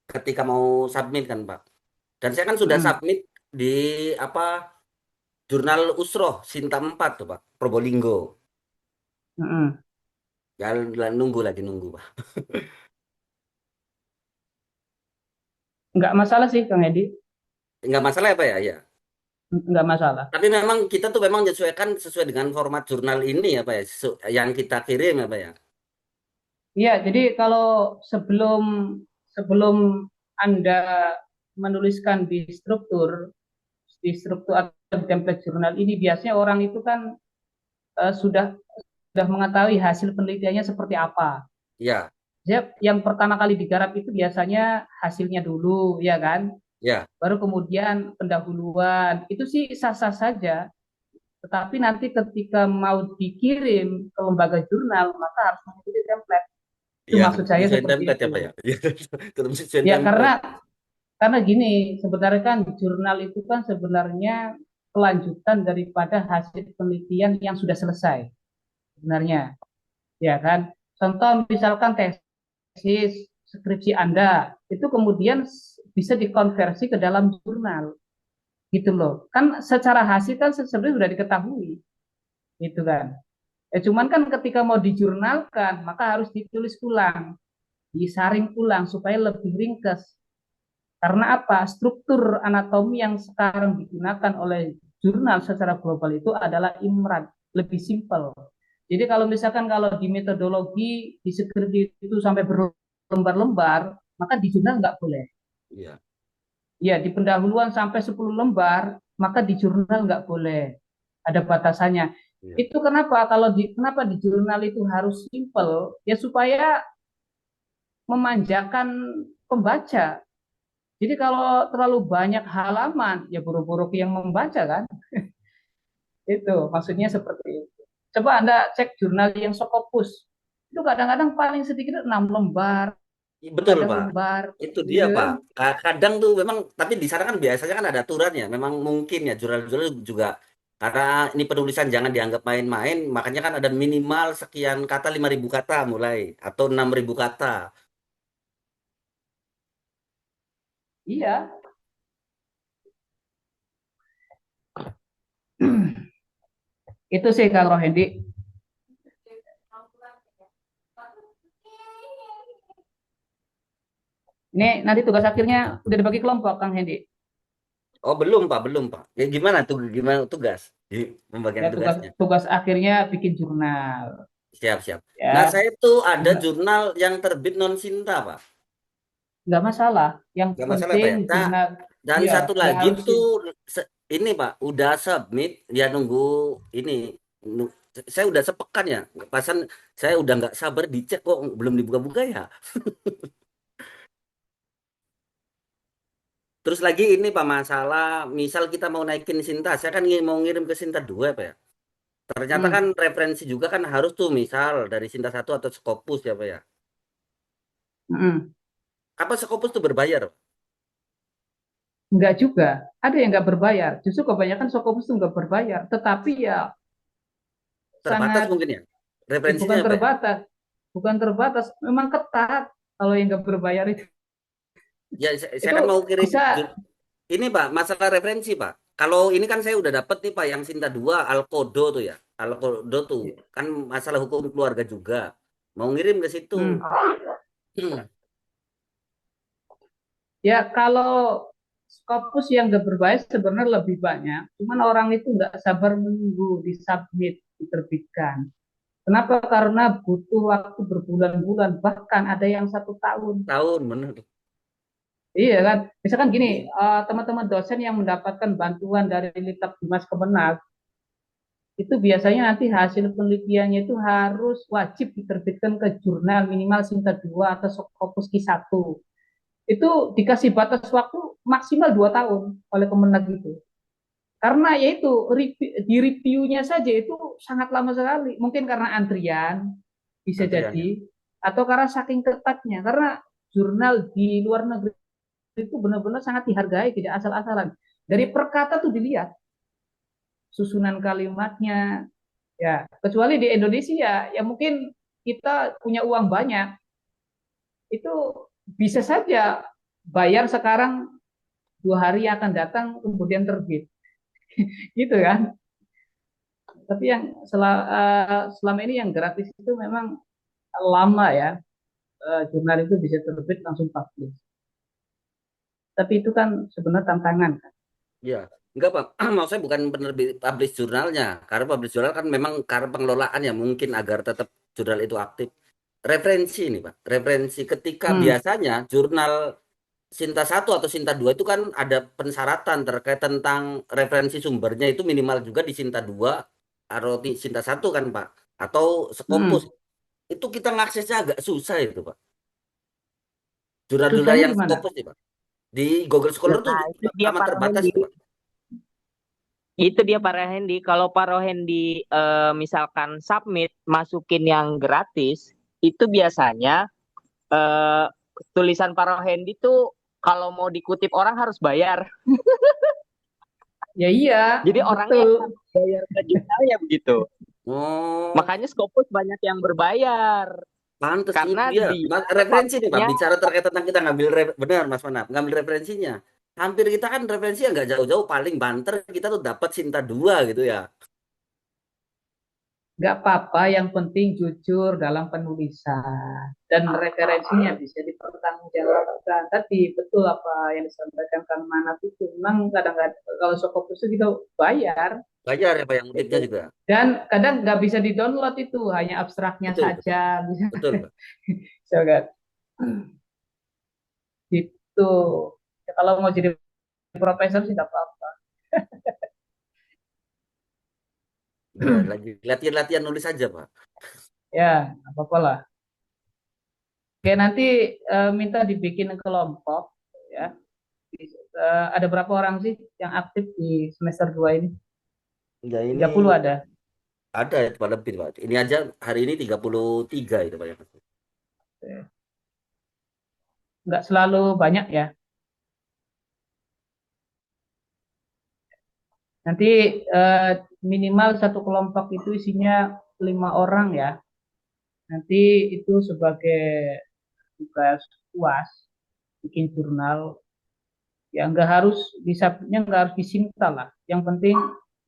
ketika mau submit kan, Pak. Dan saya kan sudah Mm-mm. submit di apa jurnal Usroh Sinta 4 tuh, Pak, Probolinggo. Mm-mm. Ya nunggu lagi nunggu, Pak. Nggak masalah sih, Kang Edi. Nggak masalah ya, Pak ya? Ya. Nggak masalah. Tapi memang kita tuh memang menyesuaikan sesuai dengan format jurnal ini ya, Pak ya, yang kita kirim ya, Pak ya. Iya, jadi kalau sebelum sebelum Anda menuliskan di struktur atau di template jurnal ini, biasanya orang itu kan sudah mengetahui hasil penelitiannya seperti apa. Ya, Yang pertama kali digarap itu biasanya hasilnya dulu, ya kan? ya, Baru kemudian pendahuluan. Itu sih sah-sah saja. Tetapi nanti ketika mau dikirim ke lembaga jurnal, maka harus mengikuti template. Itu ya, maksud saya sesuai seperti template ya, itu. Pak ya. Ya, tetap sesuai Ya template. karena gini, sebenarnya kan jurnal itu kan sebenarnya kelanjutan daripada hasil penelitian yang sudah selesai sebenarnya, ya kan? Contoh misalkan tesis, skripsi Anda itu kemudian bisa dikonversi ke dalam jurnal, gitu loh. Kan secara hasil kan sebenarnya sudah diketahui, gitu kan. Cuman kan ketika mau dijurnalkan, maka harus ditulis ulang, disaring ulang supaya lebih ringkas. Karena apa? Struktur anatomi yang sekarang digunakan oleh jurnal secara global itu adalah IMRAD, lebih simpel. Jadi kalau misalkan kalau di metodologi di skripsi itu sampai berlembar-lembar, maka di jurnal nggak boleh. Iya, Ya, di pendahuluan sampai 10 lembar, maka di jurnal nggak boleh. Ada batasannya. iya, Itu kenapa? Kenapa di jurnal itu harus simple? Ya supaya memanjakan pembaca. Jadi kalau terlalu banyak halaman, ya buruk-buruk yang membaca kan? Itu maksudnya seperti itu. Coba Anda cek jurnal yang Scopus. Itu kadang-kadang paling sedikit 6 lembar, betul, ada Pak. lembar, Itu dia, gitu Pak. kan? Kadang tuh memang, tapi di sana kan biasanya kan ada aturannya. Memang mungkin ya jurnal-jurnal juga karena ini penulisan jangan dianggap main-main, makanya kan ada minimal sekian kata 5.000 kata mulai atau 6.000 kata. Iya. Itu sih Kang Rohendi. Ini nanti tugas akhirnya udah dibagi kelompok Kang Hendi. Oh, belum, Pak, belum, Pak. Ya gimana tuh gimana tugas? Ya Pembagian tugas tugasnya. tugas akhirnya bikin jurnal. Siap, siap. Nah, Ya, saya tuh ada jurnal jurnal yang terbit non Sinta, Pak. nggak masalah. Yang Nggak masalah, Pak penting ya. Nah, jurnal, dan ya satu nggak lagi harus tuh ini, Pak, udah submit, ya nunggu ini. Nu- saya udah sepekan ya. Pasan saya udah nggak sabar dicek kok belum dibuka-buka ya. Terus lagi ini Pak masalah, misal kita mau naikin Sinta, saya kan mau ngirim ke Sinta 2 Pak ya. Ternyata kan hmm, referensi juga kan harus tuh misal dari Sinta 1 atau Scopus ya Pak ya. hmm. Apa Scopus tuh berbayar? Nggak juga. Ada yang nggak berbayar. Justru kebanyakan Scopus itu nggak berbayar. Tetapi ya Terbatas sangat, mungkin ya. Referensinya bukan ya Pak ya. terbatas. Bukan terbatas. Memang ketat kalau yang nggak berbayar itu. Ya saya Itu kan mau kirim bisa, ini Pak, masalah referensi Pak. Kalau ini kan saya udah dapet nih Pak yang Sinta 2 Alkodo tuh ya. Alkodo tuh kan masalah hukum keluarga juga. Mau ngirim ke situ. hmm. Ya kalau Scopus yang nggak berbayar sebenarnya lebih banyak. Cuman orang itu nggak sabar menunggu disubmit, diterbitkan. Kenapa? Karena butuh waktu berbulan-bulan, bahkan ada yang 1 tahun. Tahun bener. Iya kan? Misalkan gini, Iya. teman-teman dosen yang mendapatkan bantuan dari Litab Dimas Kemenag, itu biasanya nanti hasil penelitiannya itu harus wajib diterbitkan ke jurnal minimal Sinta 2 atau Scopus Q1. Itu dikasih batas waktu maksimal 2 tahun oleh Kemenag itu. Karena yaitu di reviewnya saja itu sangat lama sekali. Mungkin karena antrian, bisa Antriannya. jadi. atau karena saking ketatnya, karena jurnal di luar negeri itu benar-benar sangat dihargai, tidak asal-asalan. Dari per kata tuh dilihat susunan kalimatnya, ya. Kecuali di Indonesia, ya mungkin kita punya uang banyak, itu bisa saja bayar sekarang 2 hari akan datang kemudian terbit, gitu kan? Tapi yang selama ini yang gratis itu memang lama ya, jurnal itu bisa terbit langsung publish. Tapi itu kan sebenarnya tantangan. Ya, enggak Pak. Maksud saya bukan penerbit publish jurnalnya, karena publish jurnal kan memang karena pengelolaan ya mungkin agar tetap jurnal itu aktif. Referensi nih Pak, referensi ketika Hmm. biasanya jurnal Sinta 1 atau Sinta 2 itu kan ada pensyaratan terkait tentang referensi sumbernya itu minimal juga di Sinta 2 atau di Sinta 1 kan Pak, atau Scopus. Hmm. Itu kita ngaksesnya agak susah itu Pak. Jurnal-jurnal Susahnya yang di mana? Scopus nih Pak. Di Google Scholar tuh Nah, itu dia amat Pak terbatas Rohendi. itu Pak. Itu dia Pak Rohendi. Kalau Pak Rohendi misalkan submit masukin yang gratis, itu biasanya eh, tulisan Pak Rohendi tuh kalau mau dikutip orang harus bayar. Ya iya, Jadi orangnya yang betul. harus bayar ke jurnalnya begitu. Oh, Makanya Scopus banyak yang berbayar pantes itu karena ya. dia Referensi nih Pak, publiknya. bicara terkait tentang kita ngambil benar Mas Manap, ngambil referensinya. Hampir kita kan referensi yang nggak jauh-jauh paling banter kita tuh dapat Sinta 2 gitu ya. Nggak apa-apa, yang penting jujur dalam penulisan dan referensinya bisa dipertanggungjawabkan. Tadi betul apa yang disampaikan Kang Manap itu, memang kadang-kadang kalau Scopus itu kita bayar Bayar ya Pak yang itu, motifnya juga. dan kadang nggak bisa di-download itu, hanya abstraknya Betul, betul. saja bisa. Betul, Pak. So, kan? Gitu. Ya, kalau mau jadi profesor sih nggak apa-apa. Iya, lagi latihan-latihan nulis aja, Pak. Ya, nggak apa-apa lah. Oke, nanti minta dibikin kelompok ya. Ada berapa orang sih yang aktif di semester 2 ini? Ya ini 30 ada. ada ya Pak lebih, Pak. Ini aja hari ini 33 itu Pak. Nggak selalu banyak ya. Nanti eh, minimal satu kelompok itu isinya 5 orang ya. Nanti itu sebagai tugas UAS bikin jurnal. Ya nggak harus disabnya, nggak harus disinta lah. Yang penting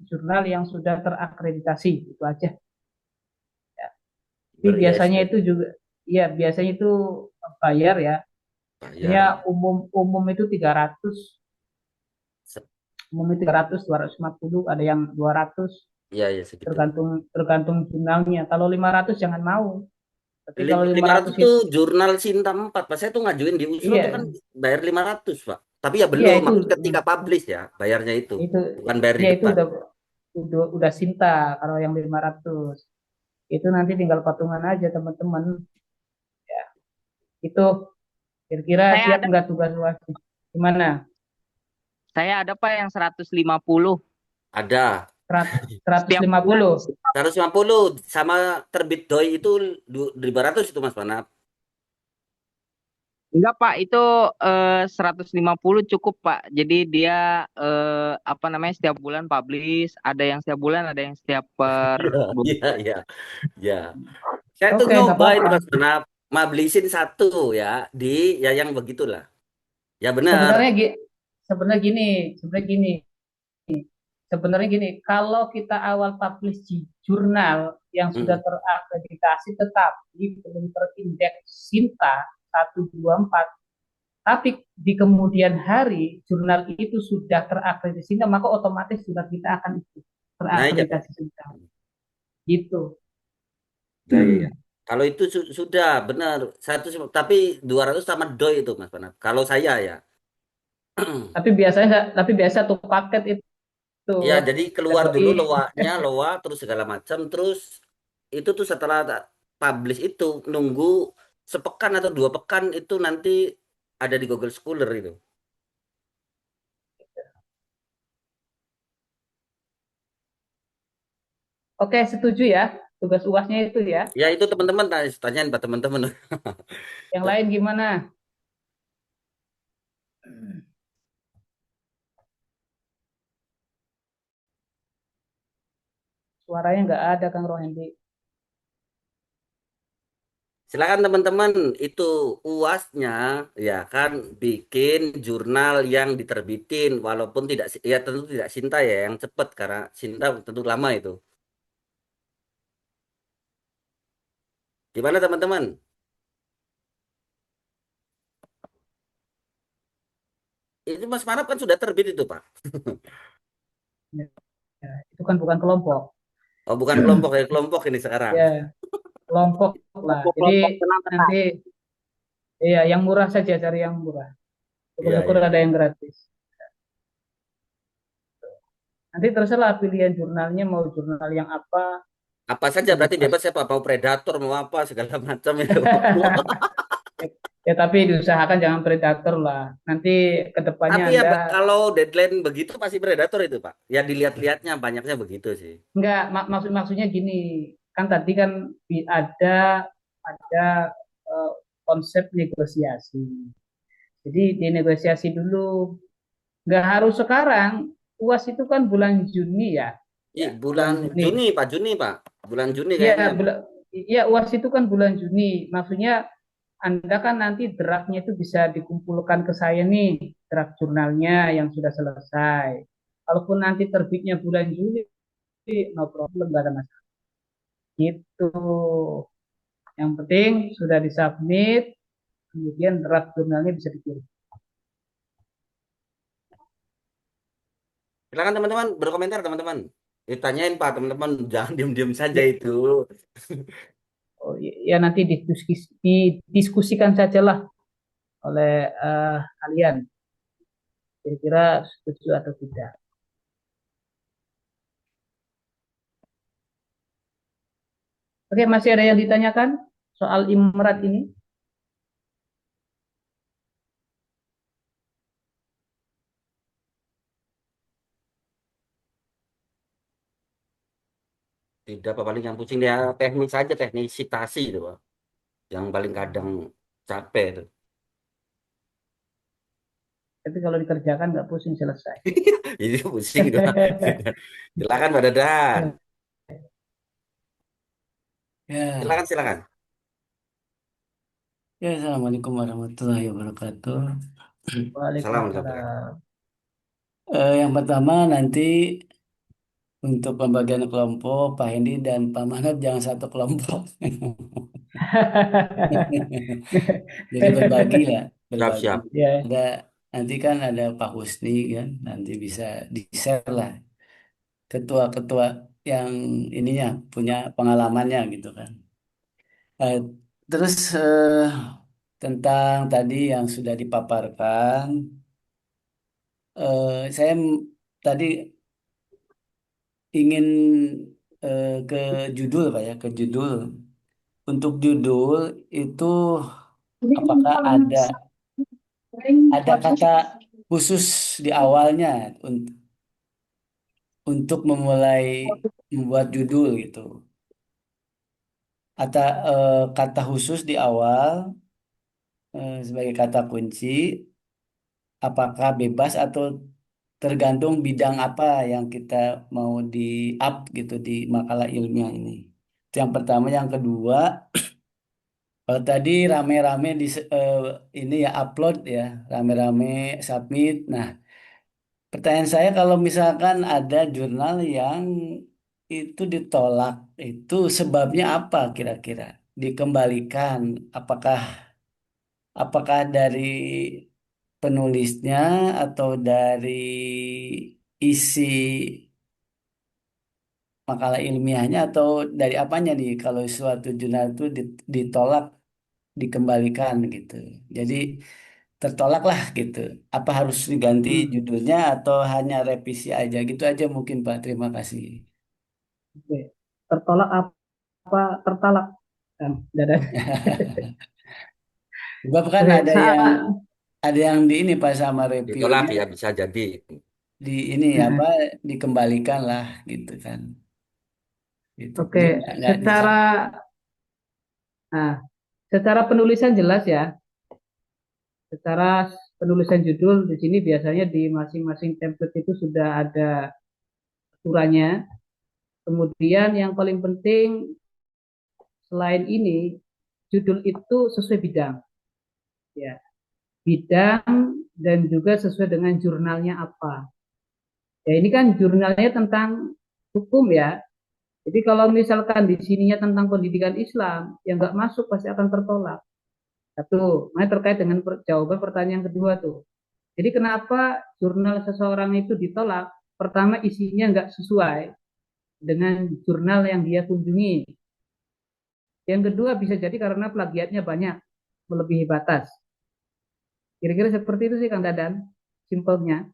jurnal yang sudah terakreditasi itu aja. Tapi biasanya Ber-ISBN itu juga, ya biasanya itu bayar ya. bayar Artinya ya. umum itu 300, Se- umum itu 300, 250, ada yang 200, Iya, ya segitu. tergantung tergantung jurnalnya. Kalau 500 jangan mau. Tapi kalau 500 500 tuh itu, jurnal Sinta 4, Pak. Saya tuh ngajuin di USRO tuh kan iya, bayar 500, Pak. Tapi ya iya belum, itu, maksud ketika publish ya, bayarnya itu. itu, Bukan bayar di ya itu depan. udah Sinta kalau yang 500. Itu nanti tinggal patungan aja teman-teman. Ya, itu kira-kira Saya siap ada nggak tugas luas? Gimana? saya ada Pak yang 150 Ada. setiap bulan. 150. 150 sama terbit doi itu 500 itu Mas Panap. Enggak Pak, itu 150 cukup Pak. Jadi dia apa namanya setiap bulan publish, ada yang setiap bulan, ada yang setiap per Iya, bulan. iya, iya. Ya. Saya tuh Oke, nggak nyoba itu apa-apa. Mas Panap, mablisin satu ya di ya yang begitulah. Ya benar. Sebenarnya sebenarnya gini, sebenarnya gini, sebenarnya gini. Kalau kita awal publish di jurnal yang sudah Mm. terakreditasi, tetapi belum terindeks Sinta 1, 2, 4, tapi di kemudian hari jurnal itu sudah terakreditasi, maka otomatis jurnal kita akan ikut Naik ya Pak. terakreditasi Sinta. Gitu. Ya, ya, ya. Kalau itu sudah benar tapi 200 sama doi itu Mas Panap. Kalau saya ya. Tapi biasanya nggak, tapi biasa tuh paket itu Ya, jadi ada keluar dulu doi. loaknya, loa terus segala macam, terus itu tuh setelah publish itu nunggu sepekan atau 2 pekan itu nanti ada di Google Scholar itu. Oke, setuju ya. tugas UASnya itu ya. Ya itu teman-teman tanyain Pak teman-teman. Yang lain gimana? Suaranya nggak ada Kang Rohendi. Silakan teman-teman, itu UASnya ya kan bikin jurnal yang diterbitin walaupun tidak ya tentu tidak Sinta ya yang cepat karena Sinta tentu lama itu. Gimana teman-teman? Itu Mas Manap kan sudah terbit itu Pak. Ya, itu kan bukan kelompok. Oh bukan kelompok ya kelompok ini sekarang. Ya, kelompok lah. Jadi Kelompok kenapa, Pak? nanti ya yang murah saja, cari yang murah. Iya Syukur-syukur iya. ada yang gratis. Nanti terserah pilihan jurnalnya mau jurnal yang apa, Apa saja itu berarti bebas. bebas siapa mau predator mau apa segala macam itu. Ya, tapi diusahakan jangan predator lah. Nanti kedepannya Tapi ya Anda kalau deadline begitu pasti predator itu Pak. Ya dilihat-lihatnya banyaknya begitu sih. enggak maksudnya gini, kan tadi kan ada eh, konsep negosiasi. Jadi dinegosiasi dulu. Nggak harus sekarang. UAS itu kan bulan Juni ya, Ih, ya bulan bulan Juni. Juni Pak. Bulan Juni Iya, kayaknya Pak. iya UAS itu kan bulan Juni. Maksudnya Anda kan nanti draftnya itu bisa dikumpulkan ke saya nih, draft jurnalnya yang sudah selesai. Kalaupun nanti terbitnya bulan Juli, no problem, nggak ada masalah. Gitu. Yang penting sudah disubmit, kemudian draft jurnalnya bisa dikirim. Silakan teman-teman berkomentar teman-teman. Ditanyain Pak teman-teman jangan diam-diam saja Ya, itu. oh, ya nanti didiskusikan sajalah oleh kalian. Kira-kira setuju atau tidak. Oke, masih ada yang ditanyakan soal Imrat ini? Tidak apa paling yang pusing dia teknis saja teknisitasi itu Pak. Yang paling kadang capek itu. Tapi kalau dikerjakan nggak pusing selesai. Ini pusing itu Pak. Silakan Pak Dadan. Ya, Silakan silakan. ya, Assalamualaikum warahmatullahi wabarakatuh. Salam. Waalaikumsalam. Yang pertama nanti untuk pembagian kelompok, Pak Hendi dan Pak Manap jangan satu kelompok. Jadi berbagi lah, berbagi. Siap-siap. Ya, Ada nanti kan ada Pak Husni kan, nanti bisa di-share lah ketua-ketua yang ininya punya pengalamannya gitu kan. Eh, terus tentang tadi yang sudah dipaparkan. Saya tadi ingin ke judul Pak ya, ke judul. Untuk judul itu apakah ada kata khusus di awalnya untuk memulai membuat judul gitu. Atau kata khusus di awal sebagai kata kunci, apakah bebas atau tergantung bidang apa yang kita mau di up gitu di makalah ilmiah ini. Itu yang pertama, yang kedua, kalau tadi rame-rame ini ya upload ya, rame-rame submit. Nah, pertanyaan saya kalau misalkan ada jurnal yang itu ditolak, itu sebabnya apa kira-kira? Dikembalikan, apakah apakah dari penulisnya atau dari isi makalah ilmiahnya atau dari apanya nih kalau suatu jurnal itu ditolak dikembalikan gitu. Jadi tertolak lah gitu. Apa harus diganti hmm, judulnya atau hanya revisi aja gitu aja mungkin Pak. Terima kasih. oke. Tertolak apa? Tertalak kan? Dadah. Sebab kan Oke, ada yang di ini Pak sama Ditolak reviewnya ya bisa jadi. di ini apa dikembalikan lah gitu kan. Gitu. Oke, Jadi nggak secara nah, secara penulisan jelas ya. Secara penulisan judul di sini biasanya di masing-masing template itu sudah ada aturannya. Kemudian yang paling penting selain ini, judul itu sesuai bidang, ya, bidang dan juga sesuai dengan jurnalnya apa. Ya ini kan jurnalnya tentang hukum ya. Jadi kalau misalkan di sininya tentang pendidikan Islam, yang nggak masuk pasti akan tertolak. Satu, nah terkait dengan jawaban pertanyaan kedua tuh. Jadi kenapa jurnal seseorang itu ditolak? Pertama isinya nggak sesuai dengan jurnal yang dia kunjungi. Yang kedua bisa jadi karena plagiatnya banyak, melebihi batas. Kira-kira seperti itu sih Kang Dadan, simpelnya.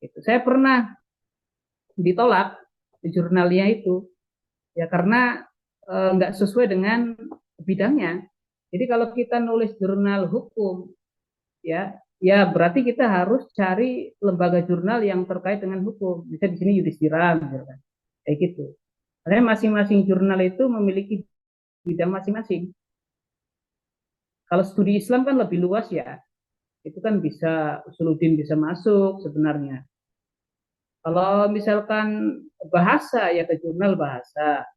Itu. Saya pernah ditolak di jurnalnya itu, ya karena nggak sesuai dengan bidangnya. Jadi kalau kita nulis jurnal hukum, ya, ya berarti kita harus cari lembaga jurnal yang terkait dengan hukum. Bisa di sini Yudhistira, misalkan, kayak gitu. Karena masing-masing jurnal itu memiliki bidang masing-masing. Kalau studi Islam kan lebih luas ya, itu kan bisa Usuluddin bisa masuk sebenarnya. Kalau misalkan bahasa ya ke jurnal bahasa,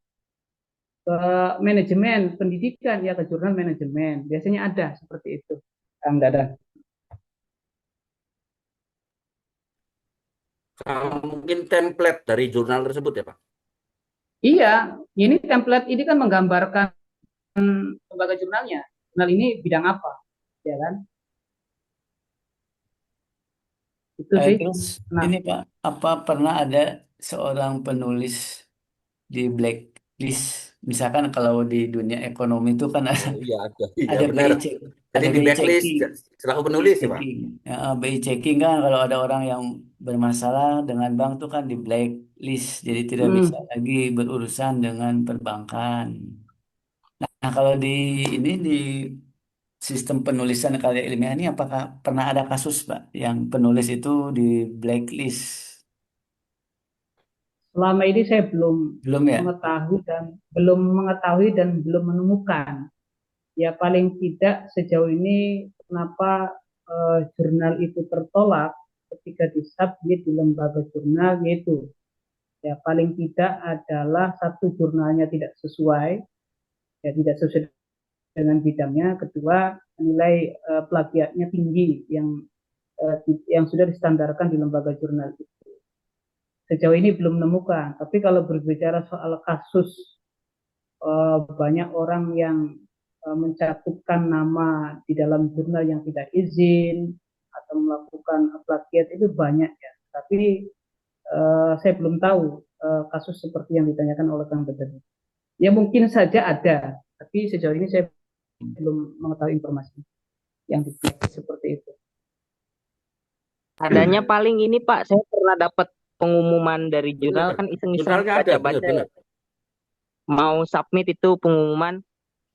ke manajemen pendidikan ya ke jurnal manajemen. Biasanya ada seperti itu, Kang Dadan. Mungkin template dari jurnal tersebut ya Pak. Iya, ini template ini kan menggambarkan lembaga jurnalnya. Jurnal ini bidang apa, ya kan? Itu sih. terus Nah, ini Pak, apa pernah ada seorang penulis di blacklist? Misalkan kalau di dunia ekonomi itu kan ada Oh iya ada, iya ada benar. BI check, Jadi ada di BI backlist checking, selaku BI penulis ya Pak. checking. Ya, BI checking kan kalau ada orang yang bermasalah dengan bank tuh kan di blacklist, jadi tidak bisa hmm, lagi berurusan dengan perbankan. Nah, kalau di ini di sistem penulisan karya ilmiah ini apakah pernah ada kasus Pak yang penulis itu di blacklist? selama ini saya belum Belum ya? mengetahui dan belum menemukan. Ya paling tidak sejauh ini kenapa jurnal itu tertolak ketika disubmit di lembaga jurnal yaitu ya paling tidak adalah satu jurnalnya tidak sesuai, ya tidak sesuai dengan bidangnya, kedua nilai plagiatnya tinggi yang sudah distandarkan di lembaga jurnal itu. Sejauh ini belum menemukan, tapi kalau berbicara soal kasus banyak orang yang mencantumkan nama di dalam jurnal yang tidak izin atau melakukan plagiat itu banyak ya. Tapi saya belum tahu kasus seperti yang ditanyakan oleh Kang Beden. Ya mungkin saja ada, tapi sejauh ini saya belum mengetahui informasi yang seperti itu. Adanya paling ini Pak, saya pernah dapat pengumuman dari jurnal Benar. kan iseng-iseng Jurnalnya ada, baca-baca benar-benar. mau submit itu pengumuman.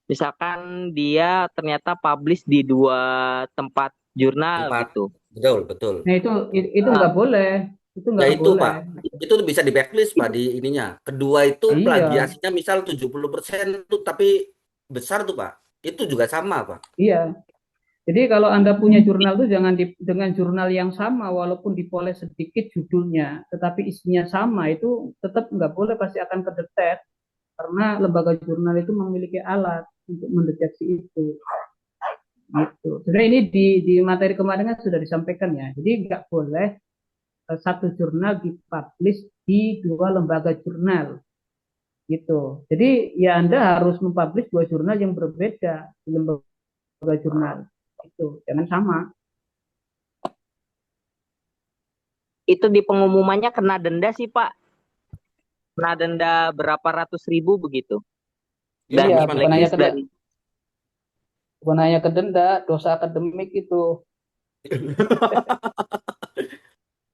Misalkan dia ternyata publish di 2 tempat jurnal Tempat, gitu. betul, betul. Nah itu Ah, nggak boleh, itu Ya nggak itu boleh. Pak, itu bisa di backlist Pak di ininya. Kedua itu Iya, plagiasinya misal 70% tuh tapi besar tuh Pak. Itu juga sama Pak. iya. Jadi kalau Anda punya jurnal itu jangan dengan jurnal yang sama walaupun dipoles sedikit judulnya, tetapi isinya sama itu tetap nggak boleh pasti akan kedetek karena lembaga jurnal itu memiliki alat untuk mendeteksi itu. Gitu. Sebenarnya ini di materi kemarin kan sudah disampaikan ya. Jadi nggak boleh satu jurnal dipublish di 2 lembaga jurnal gitu. Jadi ya Anda harus mempublish 2 jurnal yang berbeda di lembaga jurnal itu, jangan sama. itu di pengumumannya kena denda sih Pak. Kena denda berapa ratus ribu begitu. Ya, Dan Iya, gimana? blacklist dari bukan hanya ke denda, dosa akademik itu.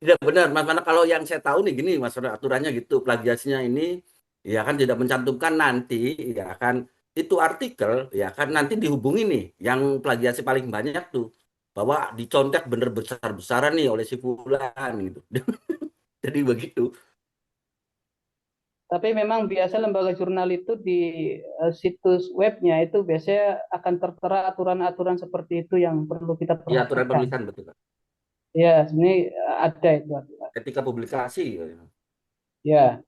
Tidak benar, Mas. Mana kalau yang saya tahu nih gini, Mas, aturannya gitu, plagiasinya ini ya kan tidak mencantumkan nanti ya kan itu artikel ya kan nanti dihubungi nih yang plagiasi paling banyak tuh bahwa dicontek bener besar-besaran nih oleh si fulan gitu. Jadi begitu. Tapi memang biasa lembaga jurnal itu di situs webnya itu biasanya akan tertera aturan-aturan seperti itu yang perlu kita Ya, aturan perhatikan. penulisan betul, Pak. Ya, ini ada itu aturan. Etika publikasi. Ya,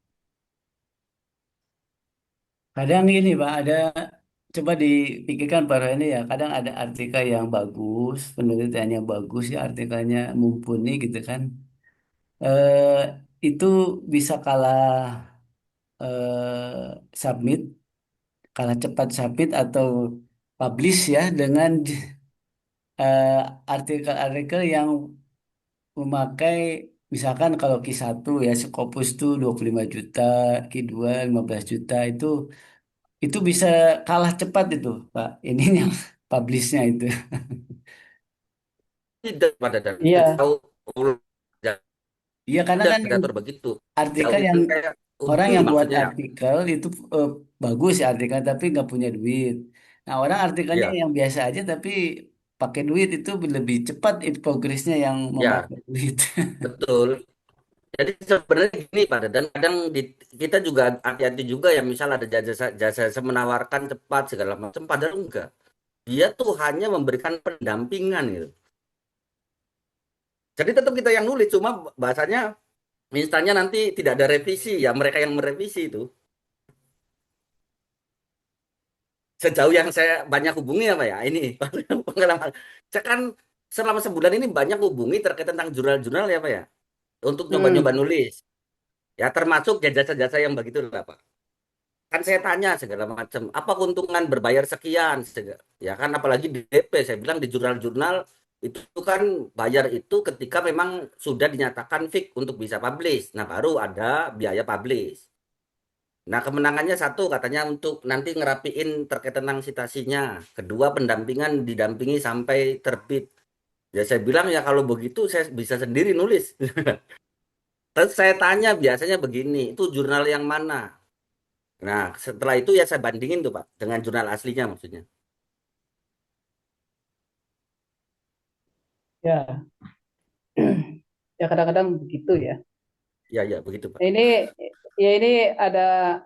Kadang ini Pak, coba dipikirkan para ini ya, kadang ada artikel yang bagus, penelitiannya bagus ya, artikelnya mumpuni gitu kan. Eh, itu bisa submit, kalah cepat submit atau publish ya dengan eh, artikel-artikel yang memakai misalkan kalau Q1 ya Scopus tuh 25 juta, Q2 15 juta itu bisa kalah cepat itu Pak. Ininya publishnya itu. Tidak pada dan iya, sejauh Iya karena ada kan yang diatur begitu. Jauh artikel itu yang kayak orang untung yang buat maksudnya. artikel itu bagus ya artikel tapi nggak punya duit. Nah orang artikelnya Ya, yang biasa aja tapi pakai duit itu lebih cepat itu progresnya yang ya, memakai duit. betul. Jadi sebenarnya gini pada dan kadang kita juga hati-hati juga ya misal ada jasa menawarkan cepat segala macam padahal enggak. Dia tuh hanya memberikan pendampingan gitu. Jadi tetap kita yang nulis cuma bahasanya instannya nanti tidak ada revisi ya mereka yang merevisi itu. Sejauh yang saya banyak hubungi apa ya ini pengalaman. Saya kan selama sebulan ini banyak hubungi terkait tentang jurnal-jurnal ya Pak ya untuk nyoba-nyoba hmm, nulis. Ya termasuk jasa-jasa yang begitu lah Pak. Kan saya tanya segala macam, apa keuntungan berbayar sekian? Ya kan apalagi di DP, saya bilang di jurnal-jurnal itu kan bayar itu ketika memang sudah dinyatakan fix untuk bisa publish. Nah, baru ada biaya publish. Nah, kemenangannya satu katanya untuk nanti ngerapiin terkait tentang citasinya. Kedua, pendampingan didampingi sampai terbit. Ya saya bilang ya kalau begitu saya bisa sendiri nulis. Terus saya tanya biasanya begini, itu jurnal yang mana? Nah, setelah itu ya saya bandingin tuh Pak dengan jurnal aslinya maksudnya. ya, ya kadang-kadang begitu ya. Ya, ya begitu Pak. Ini ya ini ada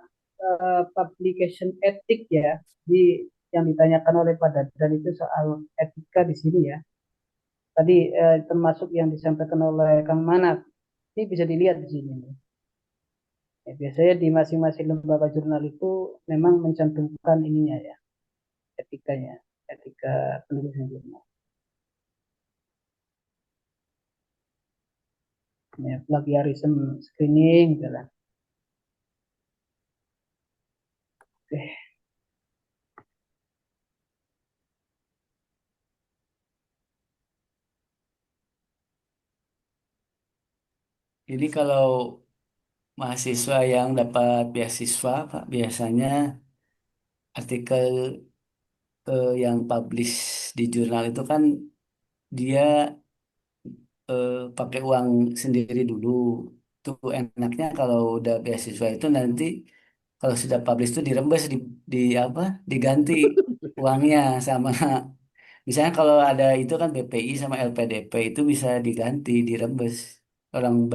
publication etik ya di yang ditanyakan oleh Pak Dadran itu soal etika di sini ya. Tadi termasuk yang disampaikan oleh Kang Manat. Ini bisa dilihat di sini. Ya, biasanya di masing-masing lembaga jurnal itu memang mencantumkan ininya ya, etikanya, etika penulisan jurnal. Ya, plagiarism screening, gitu lah. Oke. Ini kalau mahasiswa yang dapat beasiswa, Pak, biasanya artikel yang publish di jurnal itu kan dia pakai uang sendiri dulu. Itu enaknya kalau udah beasiswa itu nanti kalau sudah publish itu dirembes di apa? Diganti uangnya sama misalnya kalau ada itu kan BPI sama LPDP itu bisa diganti, dirembes orang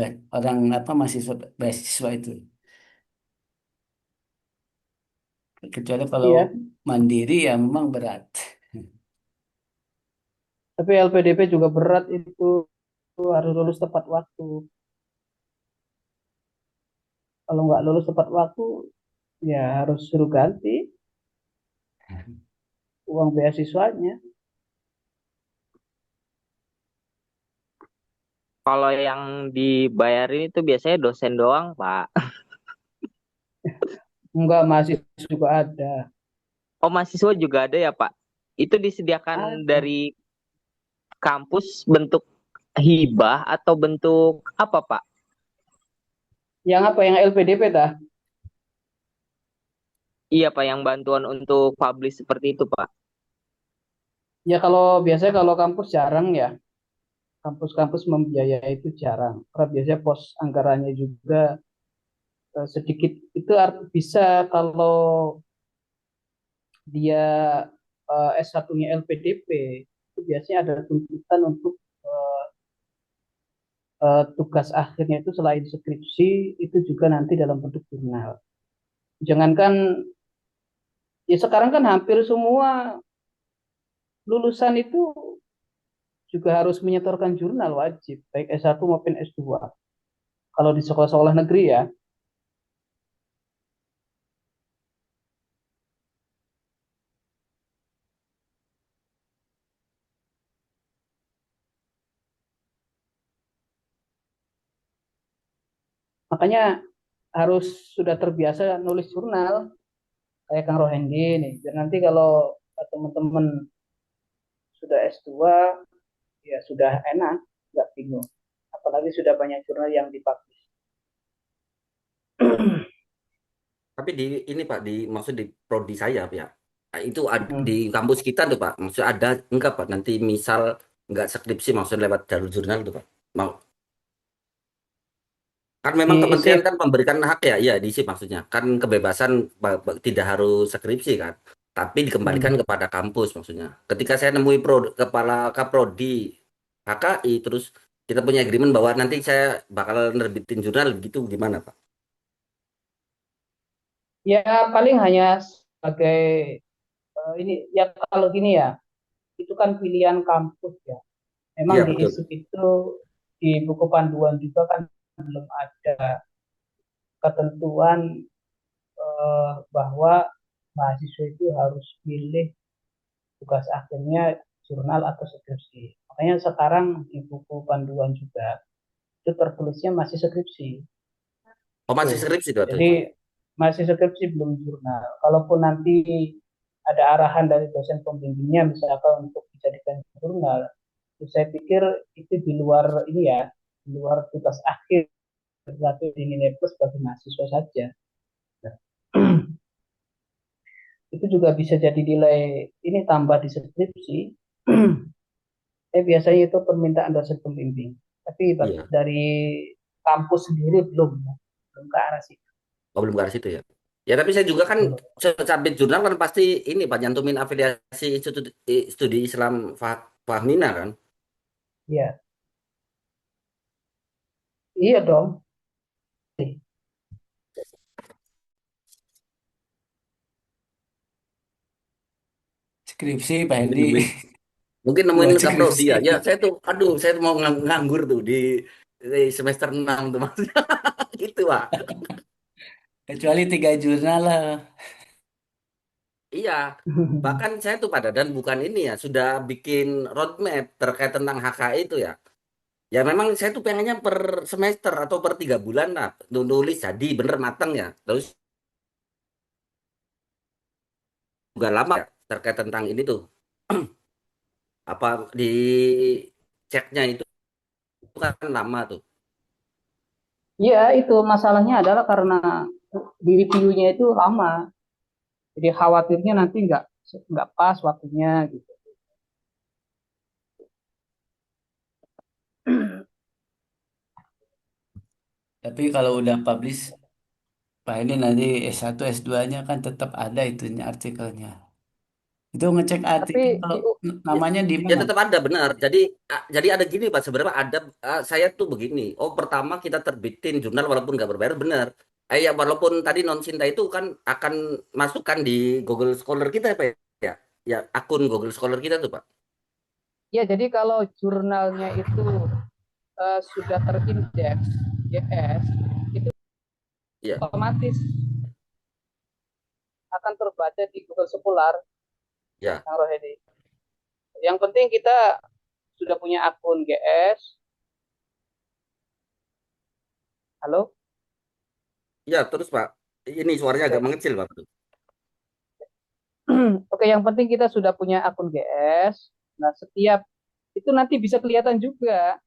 apa mahasiswa beasiswa itu. Kecuali kalau Iya, mandiri ya memang berat. tapi LPDP juga berat itu harus lulus tepat waktu. Kalau nggak lulus tepat waktu, ya harus suruh ganti uang beasiswanya. Kalau yang dibayarin itu biasanya dosen doang, Pak. Enggak, mahasiswa juga ada. Oh, mahasiswa juga ada ya, Pak? Itu disediakan Ada. dari kampus bentuk hibah atau bentuk apa, Pak? Yang apa? Yang LPDP dah? Iya, Pak, yang bantuan untuk publish seperti itu, Pak. Ya kalau biasanya kalau kampus jarang ya. Kampus-kampus membiayai itu jarang. Karena biasanya pos anggarannya juga sedikit. Itu bisa kalau dia S1-nya LPDP, itu biasanya ada tuntutan untuk tugas akhirnya itu selain skripsi, itu juga nanti dalam bentuk jurnal. Jangankan ya sekarang kan hampir semua lulusan itu juga harus menyetorkan jurnal wajib, baik S1 maupun S2. Kalau di sekolah-sekolah negeri ya. Makanya harus sudah terbiasa nulis jurnal kayak Kang Rohendi nih. Dan nanti kalau teman-teman sudah S2 ya sudah enak, nggak bingung. Apalagi sudah banyak jurnal yang dipublish. Tapi di ini Pak, maksud di prodi saya ya, itu Hmm. di kampus kita tuh Pak, maksud ada enggak Pak? Nanti misal enggak skripsi, maksud lewat jalur jurnal tuh Pak. Mau kan memang Di kementerian ISIP, kan memberikan hak ya, iya di sip maksudnya kan kebebasan tidak harus skripsi kan, tapi dikembalikan hmm. kepada kampus maksudnya. Ketika saya nemui kepala kaprodi HKI, terus kita punya agreement bahwa nanti saya bakal nerbitin jurnal gitu, gimana Pak? Ya paling hanya sebagai ini ya kalau gini ya, itu kan pilihan kampus ya. Memang Iya di betul. ISIP itu di buku panduan juga kan belum ada ketentuan bahwa mahasiswa itu harus pilih tugas akhirnya jurnal atau skripsi. Makanya sekarang di buku panduan juga itu tertulisnya masih skripsi. Oh masih Tuh. skripsi tuh Jadi Pak? masih skripsi belum jurnal. Kalaupun nanti ada arahan dari dosen pembimbingnya misalkan untuk dijadikan jurnal, itu saya pikir itu di luar ini ya, di luar tugas akhir tapi dinilai plus bagi mahasiswa saja. Itu juga bisa jadi nilai ini tambah di skripsi. Biasanya itu permintaan dosen pembimbing. Tapi Iya. dari kampus sendiri belum, ya. Belum ke arah situ. Oh, belum ke arah situ ya. Ya, tapi saya juga kan Belum. sabit jurnal kan pasti ini Pak nyantumin afiliasi Institut Studi Islam Fahmina kan. Iya, iya dong. Skripsi Pak Mungkin Hendi nemuin mungkin nemuin buat kaprodi skripsi. ya. Ya, saya tuh aduh, saya tuh mau nganggur tuh di semester 6 tuh maksudnya. Gitu, Pak. Kecuali 3 jurnal lah. Iya. Bahkan saya tuh pada dan bukan ini ya, sudah bikin roadmap terkait tentang HKI itu ya. Ya memang saya tuh pengennya per semester atau per 3 bulan lah nulis jadi bener mateng ya. Terus juga lama ya, terkait tentang ini tuh apa di ceknya itu kan lama tuh. Iya, itu masalahnya adalah karena di reviewnya itu lama. Jadi khawatirnya nanti nggak pas waktunya gitu. Tapi kalau udah publish, Pak ini nanti S1, S2-nya kan tetap ada itunya artikelnya. Itu ngecek Tapi artikel di, Ya, namanya di ya mana? tetap ada benar. Jadi ada gini Pak, sebenarnya ada saya tuh begini. Oh, pertama kita terbitin jurnal walaupun nggak berbayar benar. Ya walaupun tadi non Sinta itu kan akan masukkan di Google Scholar kita ya Pak ya. Ya akun Google Scholar kita tuh Pak. ya jadi kalau jurnalnya itu sudah terindeks GS, itu Iya, otomatis akan terbaca di Google Scholar, ya. Kang Rohedi. Yang penting kita sudah punya akun GS. Halo? Ya, terus Pak. Ini suaranya agak Oke. mengecil Pak. Oke, yang penting kita sudah punya akun GS. Nah, setiap itu nanti bisa kelihatan juga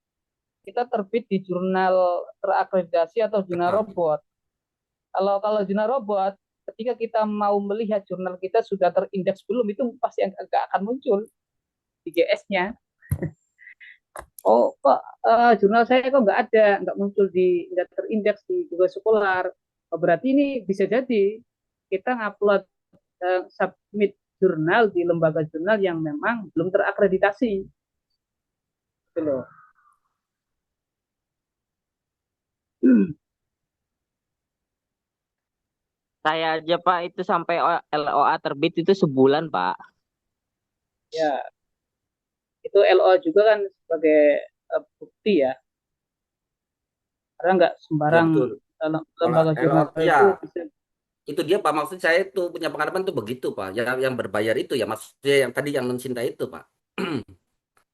kita terbit di jurnal terakreditasi atau jurnal Ah, robot. Kalau kalau jurnal robot, ketika kita mau melihat jurnal kita sudah terindeks belum, itu pasti nggak akan muncul di GS-nya. Oh, kok jurnal saya kok nggak ada, nggak terindeks di Google Scholar. Oh, berarti ini bisa jadi kita ngupload submit jurnal di lembaga jurnal yang memang belum terakreditasi. Gitu loh. Saya aja Pak itu sampai LOA terbit itu sebulan Pak. Ya, itu LO juga kan sebagai bukti ya, karena nggak Ya sembarang betul. Kalau lembaga LO jurnal ya itu bisa. itu dia Pak, maksud saya itu punya pengalaman tuh begitu Pak. Yang berbayar itu ya maksudnya yang tadi yang mencinta itu Pak.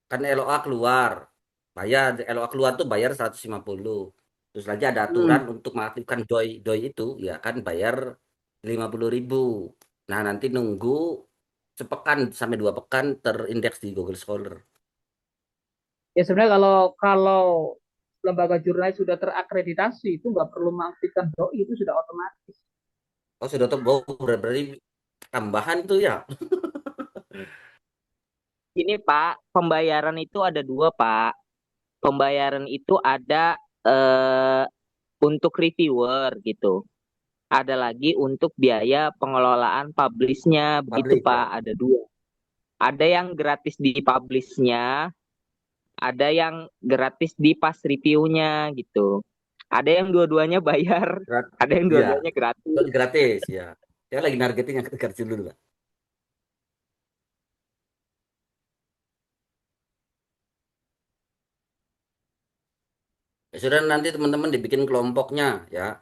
Kan LOA keluar. Bayar LOA keluar tuh bayar 150. Terus lagi ada aturan Hmm. untuk mengaktifkan doi doi itu ya kan bayar 50.000. Nah, nanti nunggu sepekan sampai 2 pekan terindeks di Google Scholar. Ya sebenarnya kalau kalau lembaga jurnal sudah terakreditasi itu nggak perlu mengaktifkan doi, itu sudah otomatis. Oh, sudah tahu. Oh, berarti tambahan tuh ya. Ini Pak, pembayaran itu ada dua Pak. Pembayaran itu ada untuk reviewer gitu. Ada lagi untuk biaya pengelolaan publishnya, begitu Publik Pak. ya. Ada dua. Ada yang gratis di publishnya, ada yang gratis di pas reviewnya gitu. Ada yang dua-duanya bayar, ada yang Iya, dua-duanya gratis. gratis ya. Saya lagi nargetin yang gratis dulu lah. Ya sudah nanti teman-teman dibikin kelompoknya ya.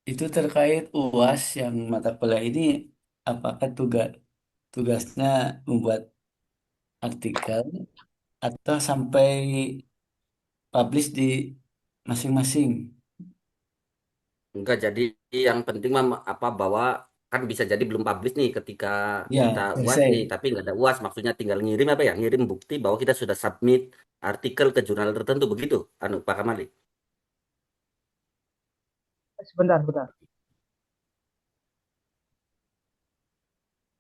Itu terkait UAS yang mata kuliah ini, apakah tugasnya membuat artikel atau sampai publish di masing-masing? Enggak, jadi yang penting apa bahwa kan bisa jadi belum publish nih ketika kita Ya, UAS nih, selesai. tapi nggak ada UAS, maksudnya tinggal ngirim apa ya, ngirim bukti bahwa kita sudah submit artikel ke jurnal tertentu begitu, anu Pak Kamali. Sebentar, sebentar.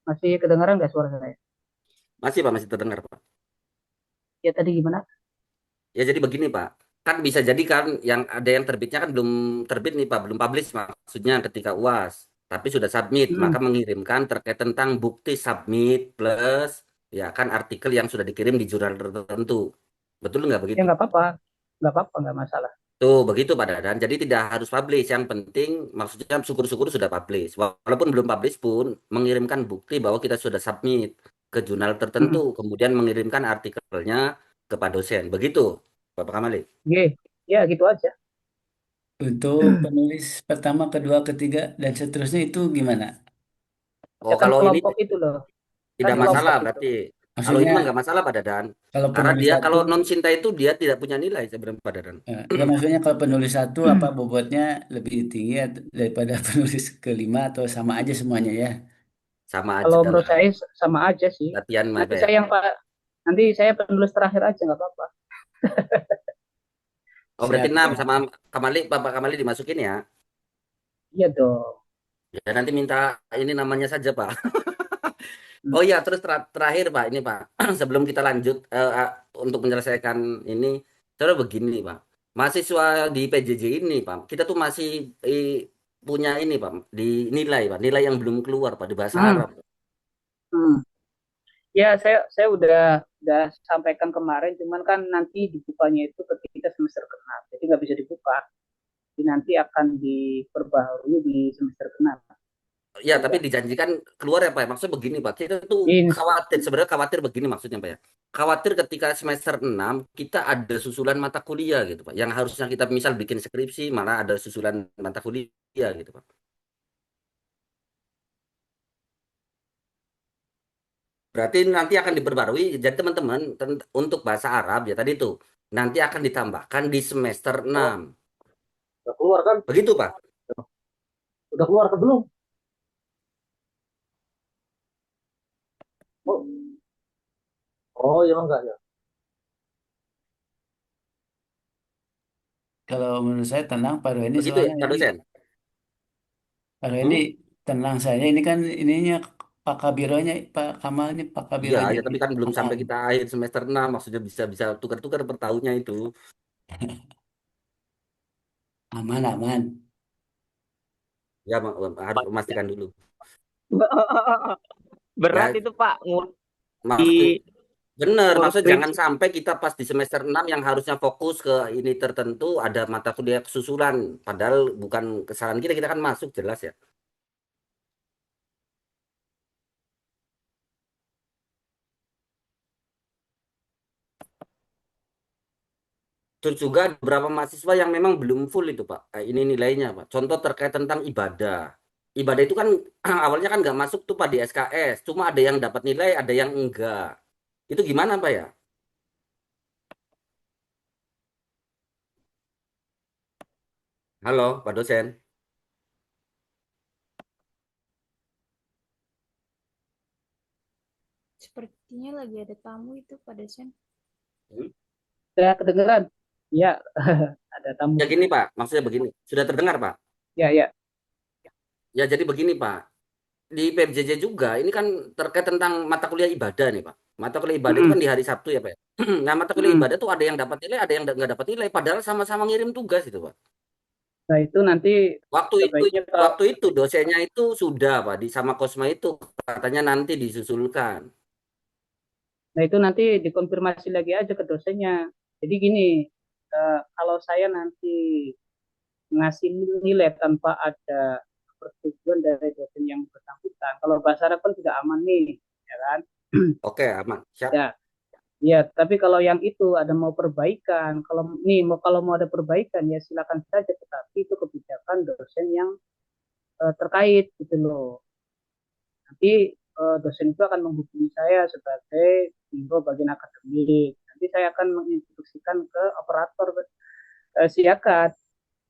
Masih kedengaran nggak suara saya? Masih Pak, masih terdengar Pak. Ya tadi gimana? Ya jadi begini Pak, kan bisa jadi kan yang ada yang terbitnya kan belum terbit nih Pak, belum publish maksudnya ketika UAS, tapi sudah submit, Hmm. maka mengirimkan terkait tentang bukti submit plus ya kan artikel yang sudah dikirim di jurnal tertentu. Betul nggak Ya begitu? nggak apa-apa, nggak masalah. Tuh, begitu Pak Dadan. Jadi tidak harus publish. Yang penting, maksudnya syukur-syukur sudah publish. Walaupun belum publish pun, mengirimkan bukti bahwa kita sudah submit ke jurnal tertentu, Hmm. kemudian mengirimkan artikelnya kepada dosen. Begitu, Bapak Kamali. Oke, ya gitu aja. Untuk penulis pertama, kedua, ketiga, dan seterusnya itu gimana? Ya Oh, kan kalau ini kelompok itu loh, kan tidak kelompok masalah itu. berarti. Kalau ini Maksudnya mah nggak masalah Pak Dadan. kalau Karena penulis dia, satu, kalau non cinta itu dia tidak punya nilai sebenarnya Pak Dadan. ya maksudnya kalau penulis satu apa bobotnya lebih tinggi daripada penulis kelima atau sama aja semuanya ya? Sama aja Kalau menurut lah. saya sama aja sih. Latihan mah Nanti Pak, ya. saya yang Pak, nanti saya penulis terakhir aja nggak apa-apa. Oh, berarti Siap, 6 siap. sama Kamali, Bapak Kamali dimasukin ya. Iya dong. Ya nanti minta ini namanya saja Pak. Hmm. Oh iya, terus terakhir Pak, ini Pak, sebelum kita lanjut untuk menyelesaikan ini, cara begini Pak, mahasiswa di PJJ ini Pak, kita tuh masih punya ini Pak, di nilai Pak, nilai yang belum keluar Pak di bahasa Hmm. Arab. Hmm. Ya saya udah sampaikan kemarin, cuman kan nanti dibukanya itu ketika semester ke-6, jadi nggak bisa dibuka. Jadi nanti akan diperbaharui di semester ke-6. Ya, tapi Udah. dijanjikan keluar ya Pak. Maksudnya begini Pak, kita tuh Ins- khawatir, sebenarnya khawatir begini maksudnya Pak ya. Khawatir ketika semester 6 kita ada susulan mata kuliah gitu Pak. Yang harusnya kita misal bikin skripsi, malah ada susulan mata kuliah gitu Pak. Berarti nanti akan diperbarui. Jadi teman-teman untuk bahasa Arab ya tadi itu nanti akan ditambahkan di semester 6. Udah keluar kan? Begitu Pak. Udah keluar ke belum? Oh, oh ya enggak ya. Kalau menurut saya tenang Pak Ruedi Begitu ya soalnya Pak ini dosen. Pak Ruedi Hmm? tenang saja ini kan ininya Pak Kabironya Pak Kamal ini Pak Iya, Kabironya ya ini tapi kan belum tenang. sampai kita akhir semester 6 maksudnya bisa bisa tukar-tukar per tahunnya itu. Aman aman. Ya harus memastikan dulu. Berat Ya itu Pak, maksud ngurusi Bener, For maksudnya jangan prinsip. sampai kita pas di semester 6 yang harusnya fokus ke ini tertentu ada mata kuliah kesusulan. Padahal bukan kesalahan kita, kita kan masuk jelas ya. Terus juga ada beberapa mahasiswa yang memang belum full itu Pak. Ini nilainya Pak. Contoh terkait tentang ibadah. Ibadah itu kan awalnya kan nggak masuk tuh Pak di SKS. Cuma ada yang dapat nilai, ada yang enggak. Itu gimana Pak ya? Halo Pak dosen. Sepertinya lagi ada tamu itu Pak dosen. Saya kedengeran. Ya, ada tamu. Ya gini Pak, maksudnya begini. Sudah terdengar Pak? Ya, ya. Ya jadi begini Pak. Di PBJJ juga ini kan terkait tentang mata kuliah ibadah nih Pak. Mata kuliah ibadah itu Mm-mm. kan di hari Sabtu ya Pak ya. Nah mata kuliah Mm-mm. ibadah tuh ada yang dapat nilai, ada yang nggak dapat nilai. Padahal sama-sama ngirim tugas itu Pak. Nah, itu nanti Waktu itu sebaiknya kalau waktu itu dosennya itu sudah Pak di sama Kosma itu katanya nanti disusulkan. nah itu nanti dikonfirmasi lagi aja ke dosennya. Jadi gini, kalau saya nanti ngasih nilai tanpa ada persetujuan dari dosen yang bersangkutan, kalau bahasa Arab kan sudah aman nih, ya kan? Oke, aman. Siap. Ya, ya. Tapi kalau yang itu ada mau perbaikan, kalau mau ada perbaikan ya silakan saja. Tetapi itu kebijakan dosen yang terkait gitu loh. Nanti dosen itu akan menghubungi saya sebagai biro bagian akademik. Nanti saya akan menginstruksikan ke operator siakat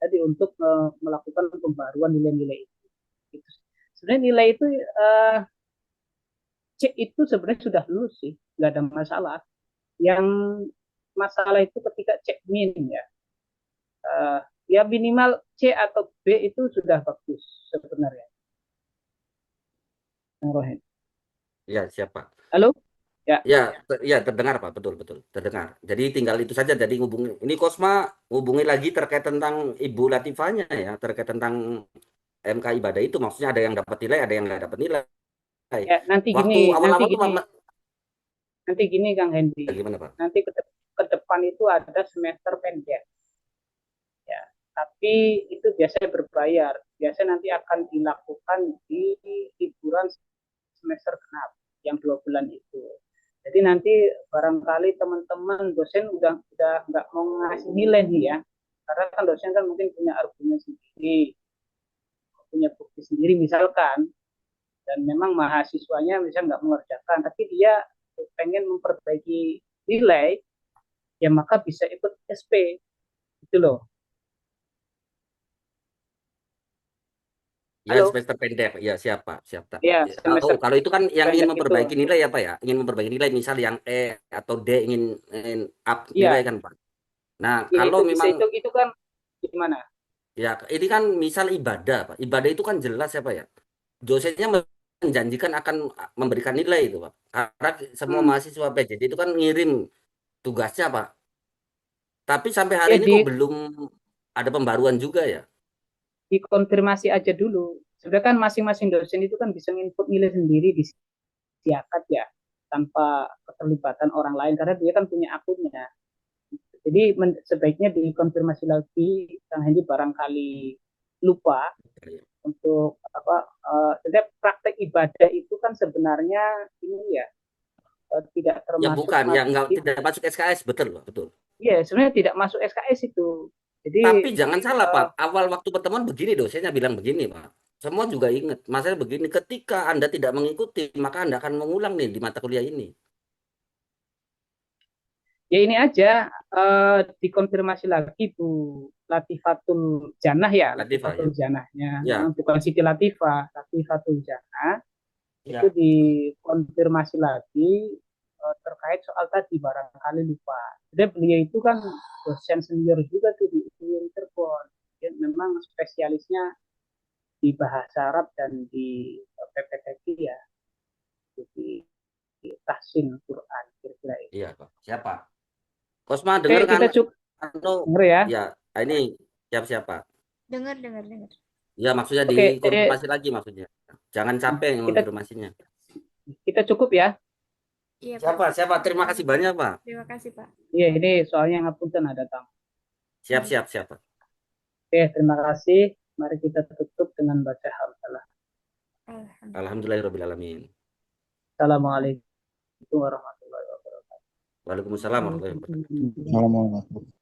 tadi untuk melakukan pembaruan nilai-nilai itu. Gitu. Sebenarnya nilai itu C itu sebenarnya sudah lulus sih, nggak ada masalah. Yang masalah itu ketika cek min ya, ya minimal C atau B itu sudah bagus sebenarnya. Rohen. Ya, siap Pak. Halo, ya. Ya, ya terdengar Pak, betul betul terdengar. Jadi tinggal itu saja. Jadi hubungi. Ini Kosma hubungi lagi terkait tentang Ibu Latifahnya ya, terkait tentang MK ibadah itu. Maksudnya ada yang dapat nilai, ada yang nggak dapat nilai. Ya, nanti Waktu gini, awal-awal tuh nanti gini Kang Hendy. gimana Pak? Nanti ke depan itu ada semester pendek. Ya, tapi itu biasanya berbayar. Biasanya nanti akan dilakukan di liburan semester genap yang 2 bulan itu. Jadi nanti barangkali teman-teman dosen udah nggak mau ngasih nilai nih ya, karena kan dosen kan mungkin punya argumen sendiri, punya bukti sendiri misalkan, dan memang mahasiswanya misalnya nggak mengerjakan, tapi dia pengen memperbaiki nilai, ya maka bisa ikut SP gitu loh. Ya Halo, semester pendek, ya siapa? Siapa? ya Oh, semester kalau itu kan yang ingin pendek itu, memperbaiki nilai apa ya? Ingin memperbaiki nilai, misal yang E atau D ingin up nilai iya kan Pak. Nah, ya kalau itu bisa memang itu kan gimana? ya ini kan misal ibadah Pak. Ibadah itu kan jelas ya Pak ya. Dosennya menjanjikan akan memberikan nilai itu Pak. Karena semua Hmm. mahasiswa PJJ itu kan ngirim tugasnya Pak. Tapi sampai hari Ya ini kok belum ada pembaruan juga ya? dikonfirmasi aja dulu. Sebenarnya kan masing-masing dosen itu kan bisa input nilai sendiri di siakat ya, tanpa keterlibatan orang lain karena dia kan punya akunnya. Jadi sebaiknya dikonfirmasi lagi, Kang Hendi barangkali lupa untuk apa? Setiap praktek ibadah itu kan sebenarnya ini ya tidak Ya termasuk bukan, yang nggak masuk. tidak masuk SKS, betul Pak, betul. Iya, sebenarnya tidak masuk SKS itu. Jadi Tapi jangan salah Pak, uh, awal waktu pertemuan begini dosennya bilang begini Pak. Semua juga ingat, masalah begini, ketika Anda tidak mengikuti, maka Anda akan mengulang nih di mata kuliah ini. ya ini aja dikonfirmasi lagi Bu Latifatul Janah ya, Latifah ya. Latifatul Janahnya, Ya, bukan Siti Latifah, Latifatul Janah itu ya. dikonfirmasi lagi terkait soal tadi barangkali lupa. Jadi beliau itu kan dosen senior juga tuh di UIN Cirebon. Dia memang spesialisnya di bahasa Arab dan di PPTQ ya, di tahsin Quran kira-kira itu. Iya Pak. Siapa? Kosma Oke, denger kan? kita cukup Anu, denger ya. ya, ini siapa? Dengar, dengar, dengar. Ya maksudnya Oke, dikonfirmasi lagi maksudnya. Jangan capek yang kita konfirmasinya. kita cukup ya. Iya, Pak. Siapa? Terima kasih banyak, Pak. Terima kasih, Pak. Iya, ini soalnya ngapunten ada tamu. Siap. Oke, terima kasih. Mari kita tutup dengan baca hamdalah. Alhamdulillah. Alhamdulillahirrahmanirrahim. Assalamualaikum warahmatullahi wabarakatuh. Waalaikumsalam warahmatullahi wabarakatuh. Waalaikumsalam. Assalamualaikum.